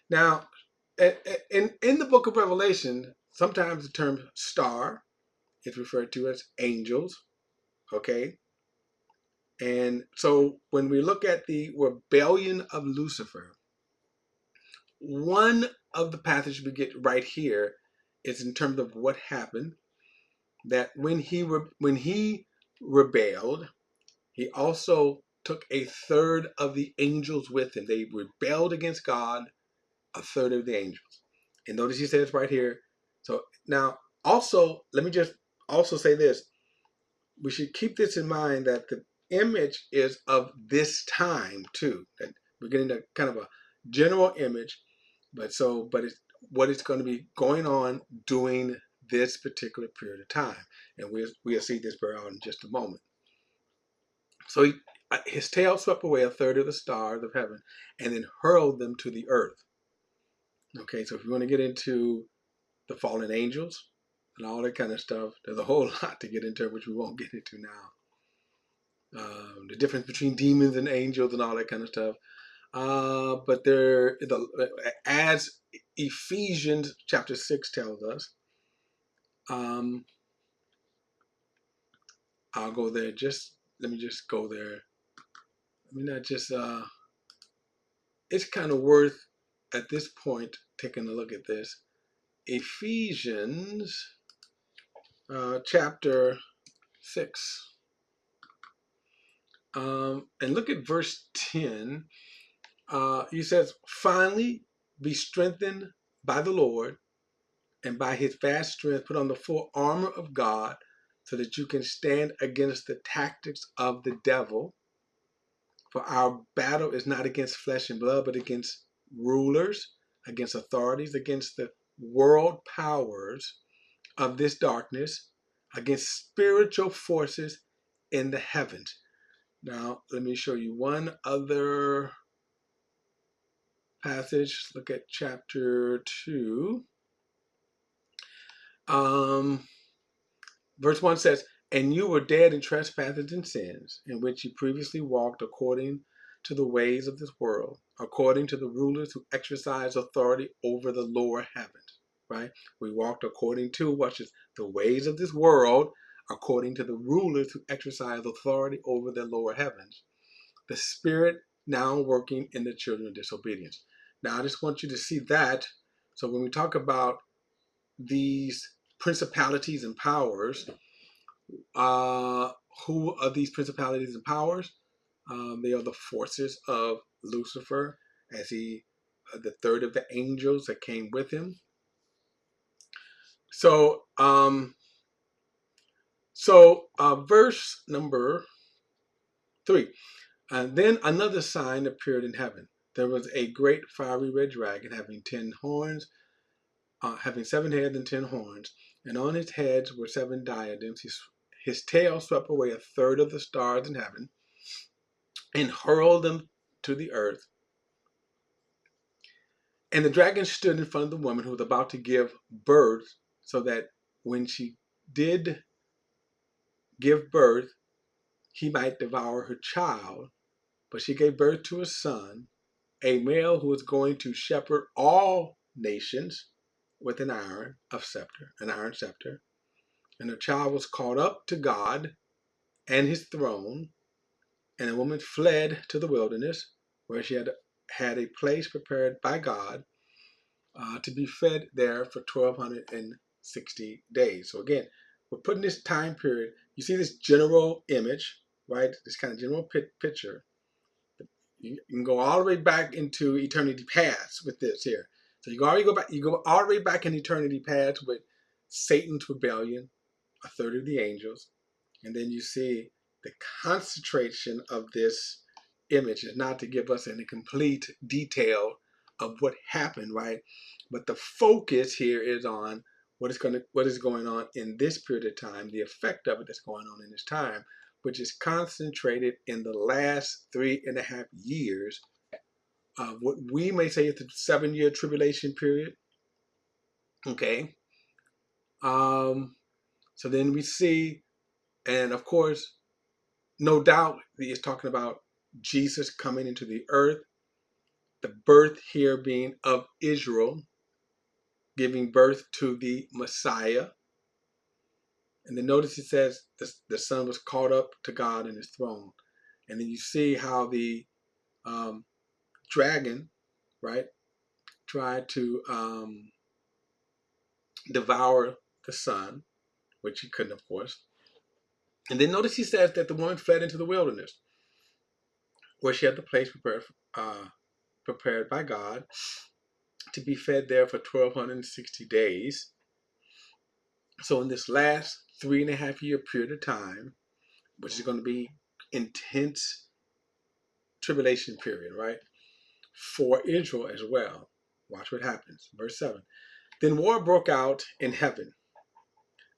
Now, in the book of Revelation, sometimes the term star is referred to as angels. Okay. And so when we look at the rebellion of Lucifer, one of the passages we get right here is in terms of what happened. That when he rebelled, he also took a third of the angels with him. They rebelled against God, a third of the angels. And notice he says right here. So now, also, let me just also say this. We should keep this in mind that the image is of this time too. That we're getting a kind of a general image, but it's what is going to be going on during this particular period of time, and we'll see this bear out in just a moment. So his tail swept away a third of the stars of heaven, and then hurled them to the earth. Okay, so if you want to get into the fallen angels and all that kind of stuff, there's a whole lot to get into, which we won't get into now. The difference between demons and angels and all that kind of stuff. But as Ephesians chapter 6 tells us, I'll go there. Let me just go there. I mean, not just, it's kind of worth at this point taking a look at this. Ephesians chapter 6. And look at verse 10. He says, finally, be strengthened by the Lord, and by his vast strength put on the full armor of God, so that you can stand against the tactics of the devil. For our battle is not against flesh and blood, but against rulers, against authorities, against the world powers of this darkness, against spiritual forces in the heavens. Now, let me show you one other passage. Look at chapter 2. Verse 1 says, and you were dead in trespasses and sins, in which you previously walked according to the ways of this world, according to the rulers who exercise authority over the lower heavens. Right? We walked according to what is the ways of this world, according to the rulers who exercise authority over the lower heavens. The Spirit now working in the children of disobedience. Now, I just want you to see that. So when we talk about these principalities and powers, who are these principalities and powers? They are the forces of Lucifer, as he, the third of the angels that came with him. So, verse number 3. And then another sign appeared in heaven. There was a great fiery red dragon having 10 horns, having 7 heads and 10 horns, and on his heads were 7 diadems. His tail swept away a third of the stars in heaven and hurled them to the earth. And the dragon stood in front of the woman who was about to give birth, so that when she did give birth, he might devour her child. But she gave birth to a son, a male who was going to shepherd all nations with an iron scepter. And the child was caught up to God and his throne, and the woman fled to the wilderness, where she had a place prepared by God to be fed there for 1,260 days. So again, we're putting this time period. You see this general image, right? This kind of general picture. You can go all the way back into eternity past with this here. So you already go back. You go all the way back in eternity past with Satan's rebellion, a third of the angels, and then you see the concentration of this image is not to give us any complete detail of what happened, right? But the focus here is on what is going on in this period of time, the effect of it that's going on in this time, which is concentrated in the last 3.5 years of what we may say is the 7-year tribulation period. Okay. So then we see, and of course, no doubt he is talking about Jesus coming into the earth, the birth here being of Israel, giving birth to the Messiah. And then notice it says the son was caught up to God in his throne. And then you see how the dragon, right, tried to devour the son, which he couldn't, of course. And then notice he says that the woman fled into the wilderness, where she had the place prepared by God to be fed there for 1,260 days. So in this last 3.5 year period of time, which is going to be intense tribulation period, right? For Israel as well. Watch what happens. Verse 7. Then war broke out in heaven.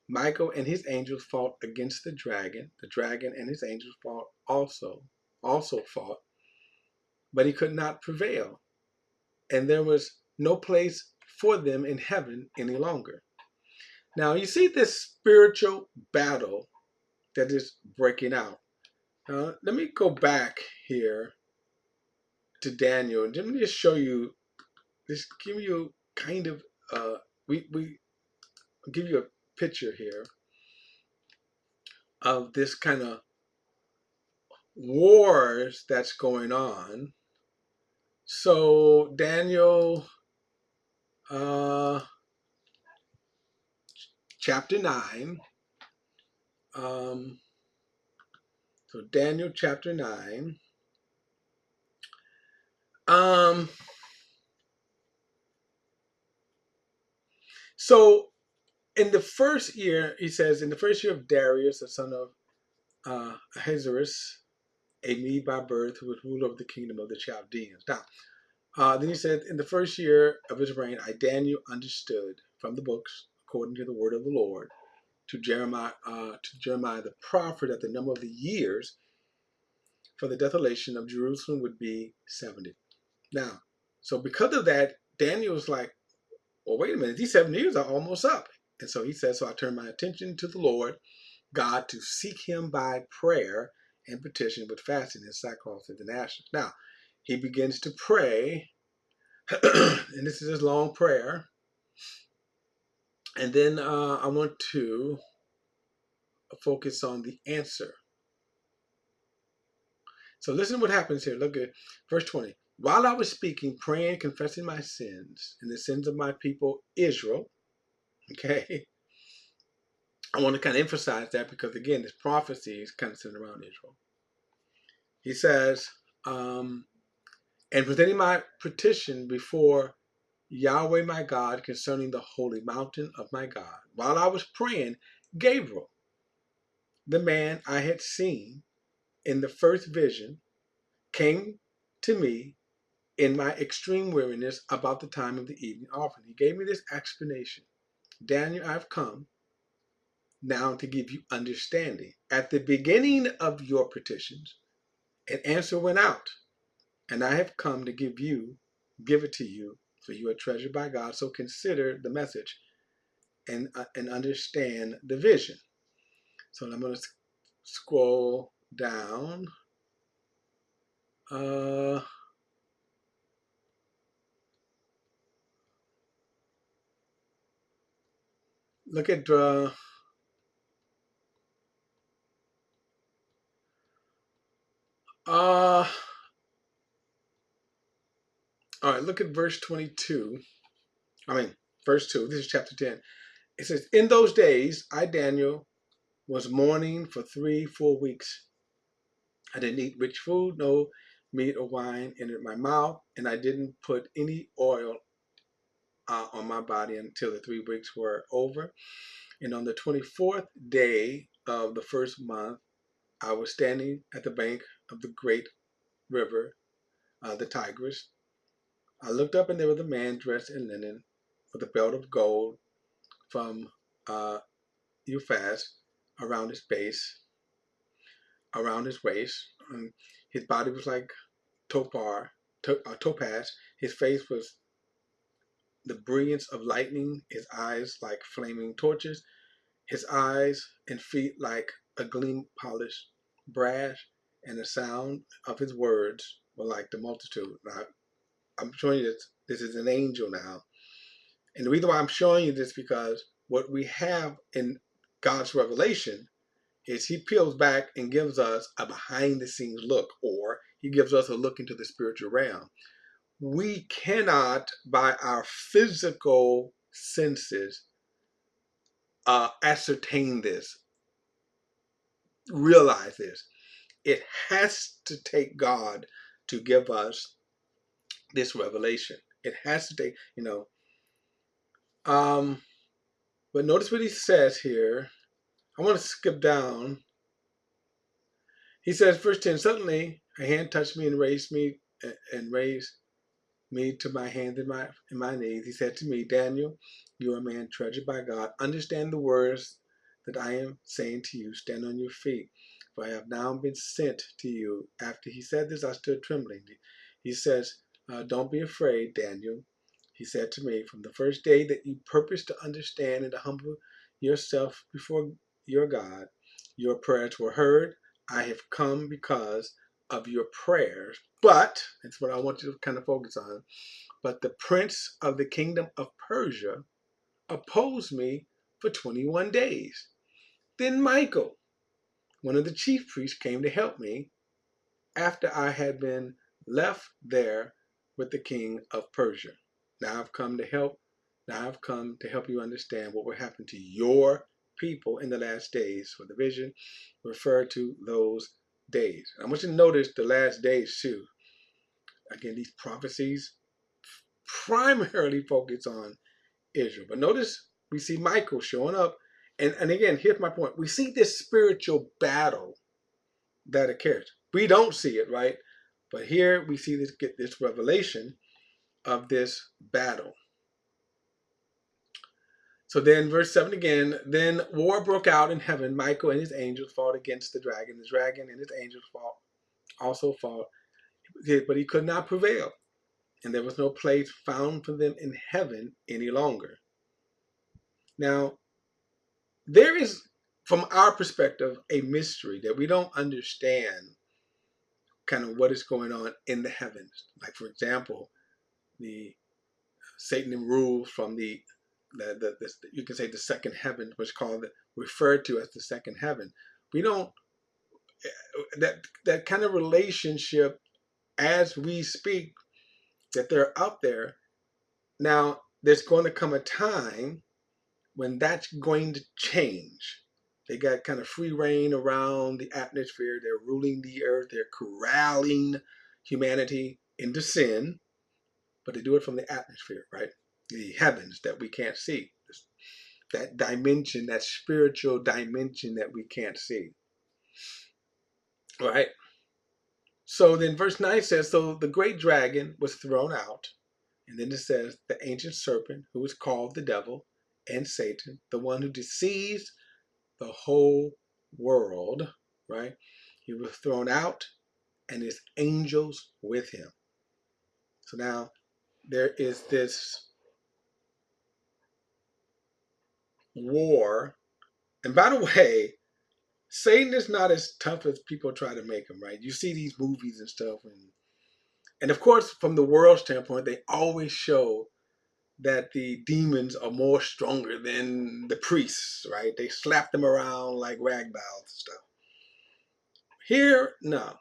Michael and his angels fought against the dragon. The dragon and his angels fought also fought, but he could not prevail. And there was no place for them in heaven any longer. Now you see this spiritual battle that is breaking out. Let me go back here to Daniel, and let me just show you, just give you kind of, we give you a picture here of this kind of wars that's going on. So Daniel chapter 9. So Daniel chapter 9. So in the first year, he says, in the first year of Darius, the son of Ahasuerus, a Mede by birth, who was ruler of the kingdom of the Chaldeans. Now, then he said, in the first year of his reign, I, Daniel, understood from the books, according to the word of the Lord, to Jeremiah the prophet, that the number of the years for the desolation of Jerusalem would be 70. Now, so because of that, Daniel's like, well, wait a minute, these 7 years are almost up. And so he says, so I turned my attention to the Lord God to seek him by prayer and petition with fasting and sackcloth and the ashes. Now, he begins to pray, and this is his long prayer. And then I want to focus on the answer. So listen to what happens here. Look at verse 20. While I was speaking, praying, confessing my sins and the sins of my people Israel, okay, I want to kind of emphasize that because, again, this prophecy is kind of centered around Israel. He says, and presenting my petition before Yahweh my God concerning the holy mountain of my God. While I was praying, Gabriel, the man I had seen in the first vision, came to me in my extreme weariness about the time of the evening offering. He gave me this explanation. Daniel, I've come now to give you understanding. At the beginning of your petitions, an answer went out, and I have come to give it to you, for you are treasured by God. So consider the message and understand the vision. So I'm going to scroll down. Look at all right, look at verse 22. Verse 2. This is chapter 10. It says, in those days, I, Daniel, was mourning for 3 full weeks. I didn't eat rich food, no meat or wine entered my mouth, and I didn't put any oil on my body until the 3 weeks were over. And on the 24th day of the first month, I was standing at the bank of the great river, the Tigris. I looked up, and there was a man dressed in linen with a belt of gold from Euphaz around his around his waist. His body was like topaz. His face was the brilliance of lightning. His eyes like flaming torches. His eyes and feet like a gleam polished brass. And the sound of his words were like the multitude. Now, I'm showing you this is an angel now. And the reason why I'm showing you this because what we have in God's revelation is he peels back and gives us a behind the scenes look, or he gives us a look into the spiritual realm. We cannot, by our physical senses, ascertain this, realize this. It has to take God to give us this revelation. It has to take, but notice what he says here. I want to skip down. He says, verse 10, suddenly a hand touched me and raised me to my hands and my knees. He said to me, Daniel, you are a man treasured by God. Understand the words that I am saying to you. Stand on your feet, for I have now been sent to you. After he said this, I stood trembling. He says, don't be afraid, Daniel. He said to me, from the first day that you purpose to understand and to humble yourself before your God, your prayers were heard. I have come because of your prayers. But, that's what I want you to kind of focus on, but the prince of the kingdom of Persia opposed me for 21 days. Then Michael, one of the chief priests, came to help me, after I had been left there with the king of Persia. Now I've come to help. Now I've come to help you understand what will happen to your people in the last days. For the vision refer to those days. I want you to notice the last days too. Again, these prophecies primarily focus on Israel. But notice we see Michael showing up. And again, here's my point. We see this spiritual battle that occurs. We don't see it, right? But here we see this, get this revelation of this battle. So then verse 7 again, then war broke out in heaven. Michael and his angels fought against the dragon. The dragon and his angels also fought, but he could not prevail. And there was no place found for them in heaven any longer. Now, there is, from our perspective, a mystery that we don't understand kind of what is going on in the heavens. Like, for example, the Satan rules from the you can say the second heaven, which is called referred to as the second heaven. We don't that kind of relationship as we speak that they're out there. Now there's going to come a time when that's going to change. They got kind of free reign around the atmosphere. They're ruling the earth. They're corralling humanity into sin, but they do it from the atmosphere, right? The heavens that we can't see. That dimension, that spiritual dimension that we can't see. All right? So then verse 9 says, so the great dragon was thrown out. And then it says, the ancient serpent, who is called the devil and Satan, the one who deceives the whole world, right? He was thrown out and his angels with him. So now there is this war. And by the way, Satan is not as tough as people try to make him, right? You see these movies and stuff. And of course, from the world standpoint, they always show that the demons are more stronger than the priests, right? They slap them around like rag dolls and stuff. Here, no.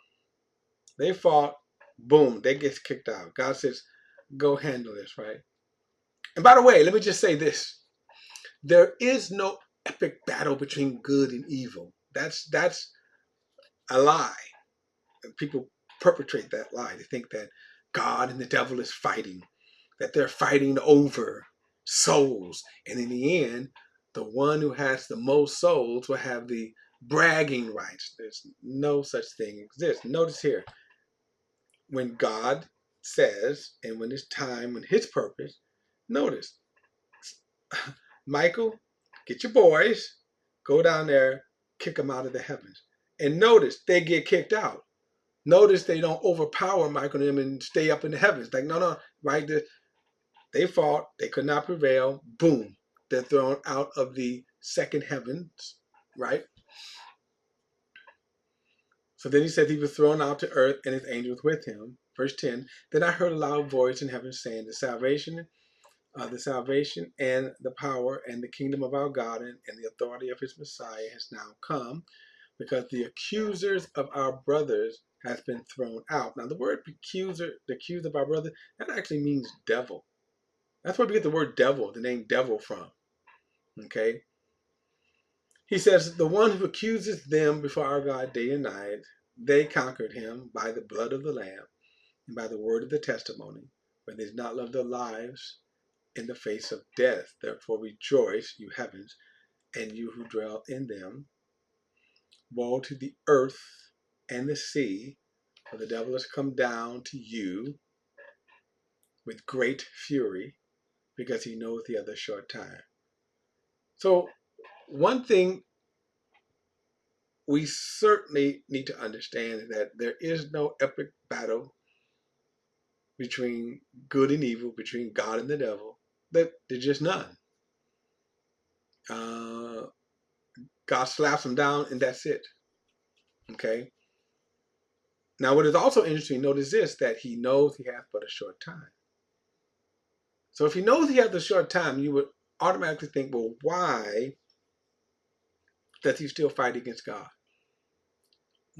They fought, boom, they get kicked out. God says, go handle this, right? And by the way, let me just say this. There is no epic battle between good and evil. That's a lie. People perpetrate that lie. They think that God and the devil is fighting, that they're fighting over souls. And in the end, the one who has the most souls will have the bragging rights. There's no such thing exists. Notice here, when God says, and when it's time, when his purpose, notice, Michael, get your boys, go down there, kick them out of the heavens. And notice, they get kicked out. Notice they don't overpower Michael and them and stay up in the heavens. Like, no, right? They fought. They could not prevail. Boom. They're thrown out of the second heavens, right? So then he said he was thrown out to earth and his angels with him. Verse 10, then I heard a loud voice in heaven saying, the salvation and the power and the kingdom of our God and the authority of his Messiah has now come, because the accusers of our brothers has been thrown out. Now the word accuser, the accuser of our brother, that actually means devil. That's where we get the word devil, the name devil from. Okay? He says, the one who accuses them before our God day and night, they conquered him by the blood of the Lamb and by the word of the testimony, for they did not love their lives in the face of death. Therefore rejoice, you heavens, and you who dwell in them. Woe to the earth and the sea, for the devil has come down to you with great fury, because he knows the other short time. So one thing we certainly need to understand is that there is no epic battle between good and evil, between God and the devil. That there's just none. God slaps them down and that's it. Okay? Now what is also interesting, notice this, that he knows he has but a short time. So if he knows he has a short time, you would automatically think, well, why does he still fight against God?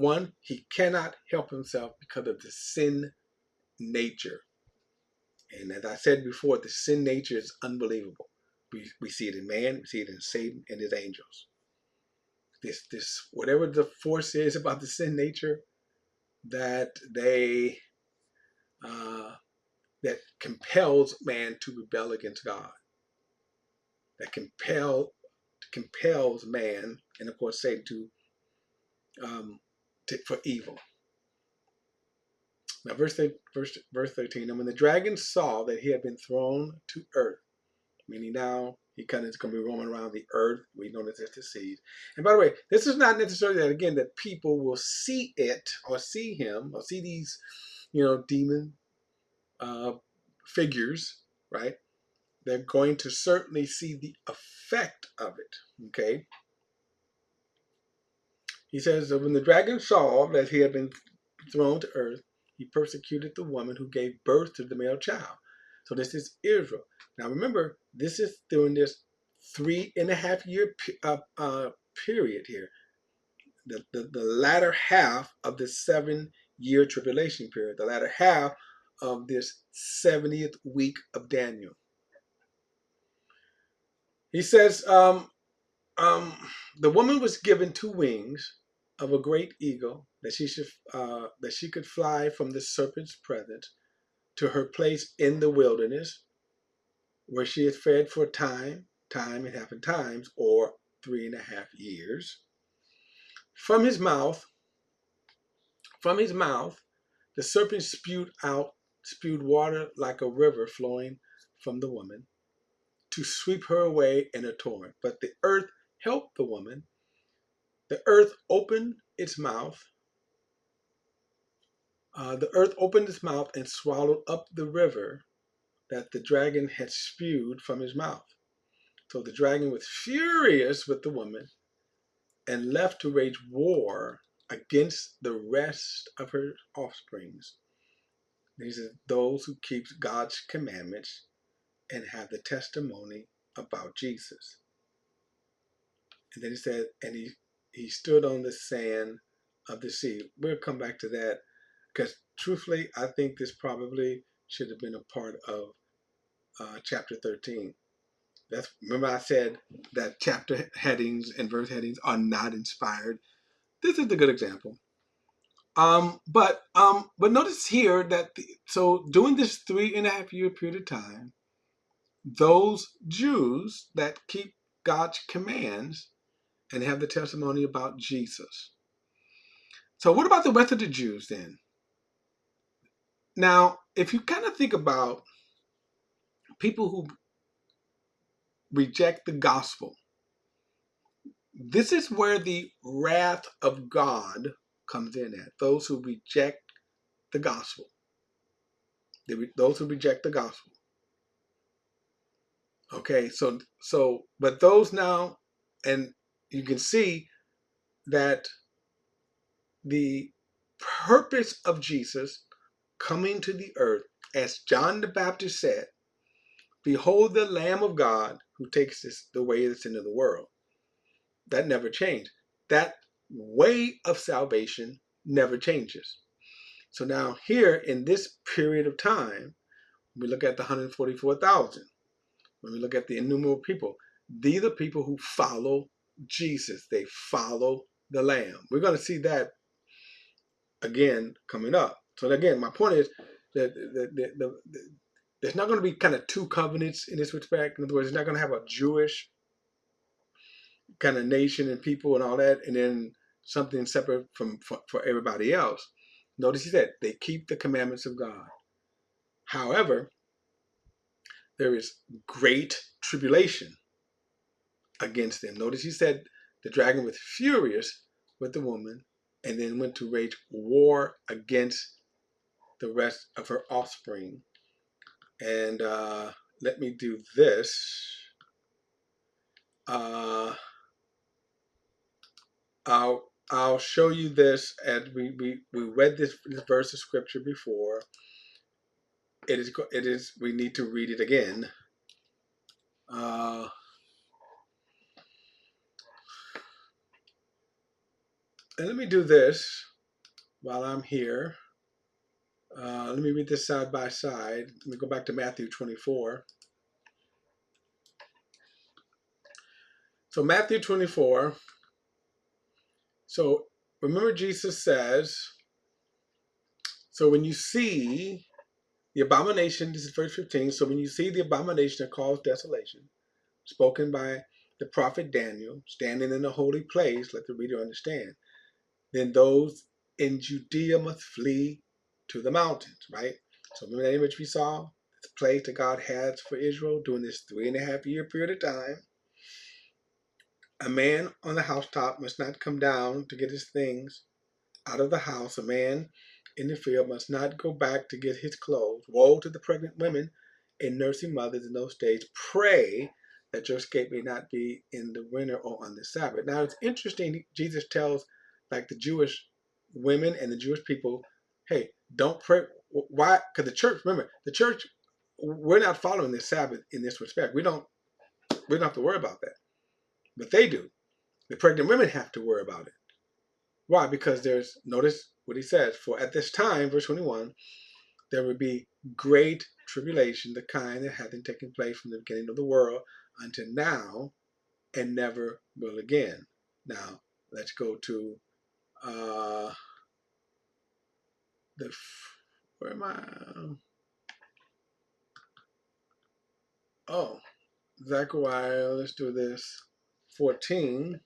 One, he cannot help himself because of the sin nature. And as I said before, the sin nature is unbelievable. We see it in man, we see it in Satan and his angels. This whatever the force is about the sin nature that they that compels man to rebel against God, that compels man, and of course Satan for evil. Now, verse 13. And when the dragon saw that he had been thrown to earth, meaning now he kind of is going to be roaming around the earth. We know that there's the seed. And by the way, this is not necessarily that, again, that people will see it or see him or see these, demon figures, right? They're going to certainly see the effect of it, okay? He says that when the dragon saw that he had been thrown to earth, he persecuted the woman who gave birth to the male child. So this is Israel. Now remember, this is during this 3.5 year period here, the latter half of the 7-year tribulation period, the latter half of this 70th week of Daniel. He says, the woman was given 2 wings of a great eagle that she could fly from the serpent's presence to her place in the wilderness, where she is fed for time and half and times, or 3.5 years. From his mouth, the serpent spewed water like a river flowing from the woman to sweep her away in a torrent. But the earth helped the woman. The earth opened its mouth. And swallowed up the river that the dragon had spewed from his mouth. So the dragon was furious with the woman and left to wage war against the rest of her offsprings. These are those who keep God's commandments and have the testimony about Jesus. And then he said, and he stood on the sand of the sea. We'll come back to that, because truthfully, I think this should have been a part of chapter 13. Remember I said that chapter headings and verse headings are not inspired. This is a good example. But notice here that so during this 3.5 year period of time, those Jews that keep God's commands and have the testimony about Jesus. So what about the rest of the Jews then? Now, if you kind of think about people who reject the gospel, this is where the wrath of God comes in at. Those who reject the gospel. Those who reject the gospel. Okay, but those now, and you can see that the purpose of Jesus coming to the earth, as John the Baptist said, behold the Lamb of God who takes away the sin of the world. That never changed. That way of salvation never changes. So now here in this period of time, we look at the 144,000. When we look at the innumerable people, these are people who follow Jesus. They follow the Lamb. We're going to see that again coming up. So again, my point is that there's not going to be kind of 2 covenants in this respect. In other words, it's not going to have a Jewish kind of nation and people and all that, and then something separate for everybody else. Notice he said they keep the commandments of God. However, there is great tribulation against them. Notice he said the dragon was furious with the woman and then went to wage war against the rest of her offspring. And let me do this. I'll show you this, as we read this verse of scripture before. It is. We need to read it again. And let me do this. while I'm here, let me read this side by side. Let me go back to Matthew 24. So Matthew 24. So remember Jesus says, so when you see the abomination, this is verse 15. So when you see the abomination that caused desolation, spoken by the prophet Daniel, standing in the holy place, let the reader understand, then those in Judea must flee to the mountains, right? So remember that image we saw? The place that God has for Israel during this 3.5-year period of time. A man on the housetop must not come down to get his things out of the house. A man in the field must not go back to get his clothes. Woe to the pregnant women and nursing mothers in those days. Pray that your escape may not be in the winter or on the Sabbath. Now it's interesting, Jesus tells like the Jewish women and the Jewish people, hey, don't pray. Why? Because the church, remember, the church, we're not following the Sabbath in this respect. We don't have to worry about that. But they do. The pregnant women have to worry about it. Why? Because there's, notice what he says, for at this time, verse 21, there will be great tribulation, the kind that hasn't taken place from the beginning of the world until now and never will again. Now, let's go to where am I? Oh, Zechariah, let's do this. 14.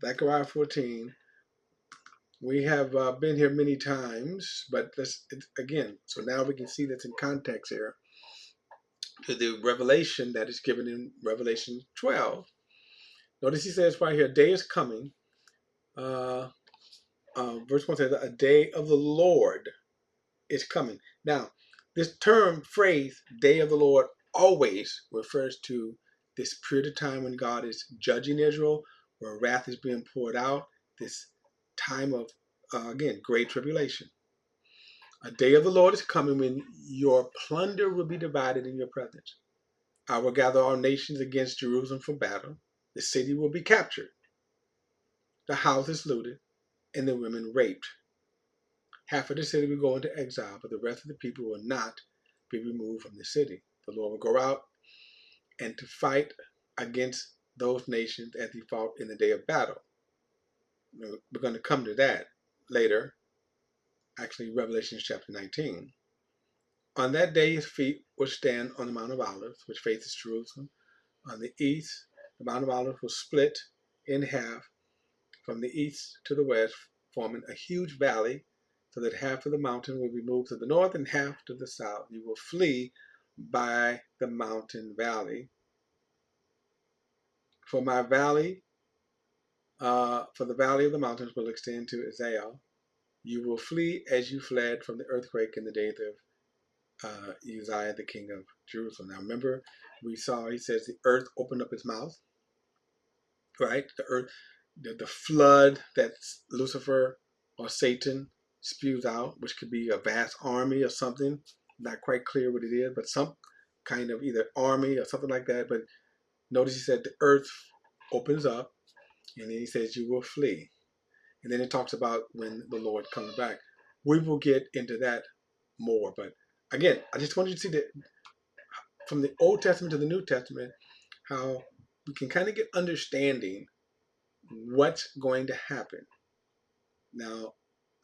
Zechariah 14. We have been here many times, but again, so now we can see this in context here to the revelation that is given in Revelation 12. Notice he says right here, a day is coming. Verse 1 says, a day of the Lord is coming. Now, this term, phrase, day of the Lord, always refers to this period of time when God is judging Israel, where wrath is being poured out, this time of, again, great tribulation. A day of the Lord is coming when your plunder will be divided in your presence. I will gather all nations against Jerusalem for battle. The city will be captured, the houses looted, and the women raped. Half of the city will go into exile, but the rest of the people will not be removed from the city. The Lord will go out and to fight against those nations as he fought in the day of battle. We're going to come to that later, actually Revelation chapter 19. On that day his feet will stand on the Mount of Olives, which faces Jerusalem. On the east, the Mount of Olives will split in half from the east to the west, forming a huge valley, so that half of the mountain will be moved to the north and half to the south. You will flee by the mountain valley. For my valley, for the valley of the mountains will extend to Israel. You will flee as you fled from the earthquake in the days of Uzziah, the king of Jerusalem. Now remember, we saw, he says, the earth opened up its mouth, right? The earth, the flood that Lucifer or Satan spews out, which could be a vast army or something, not quite clear what it is, but some kind of either army or something like that. But notice he said the earth opens up, and then he says you will flee. And then it talks about when the Lord comes back. We will get into that more. But again, I just want you to see that from the Old Testament to the New Testament, how we can kind of get understanding what's going to happen. Now,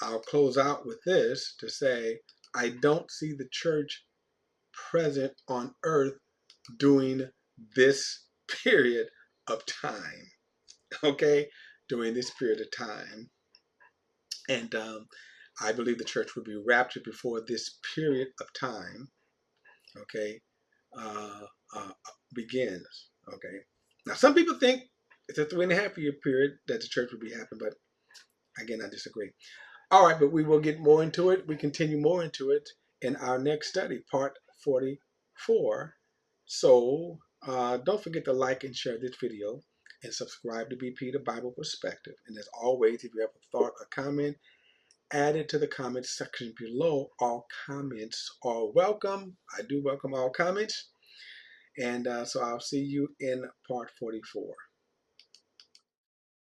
I'll close out with this to say, I don't see the church present on earth during this period of time, okay? During this period of time. And I believe the church will be raptured before this period of time, okay, uh, uh, begins, okay? Now, some people think it's a 3.5-year period that the church will be happening, but again, I disagree. All right, but we will get more into it. We continue more into it in our next study, part 44. So don't forget to like and share this video and subscribe to BP, the Bible Perspective. And as always, if you have a thought or comment, add it to the comments section below. All comments are welcome. I do welcome all comments. And so I'll see you in part 44.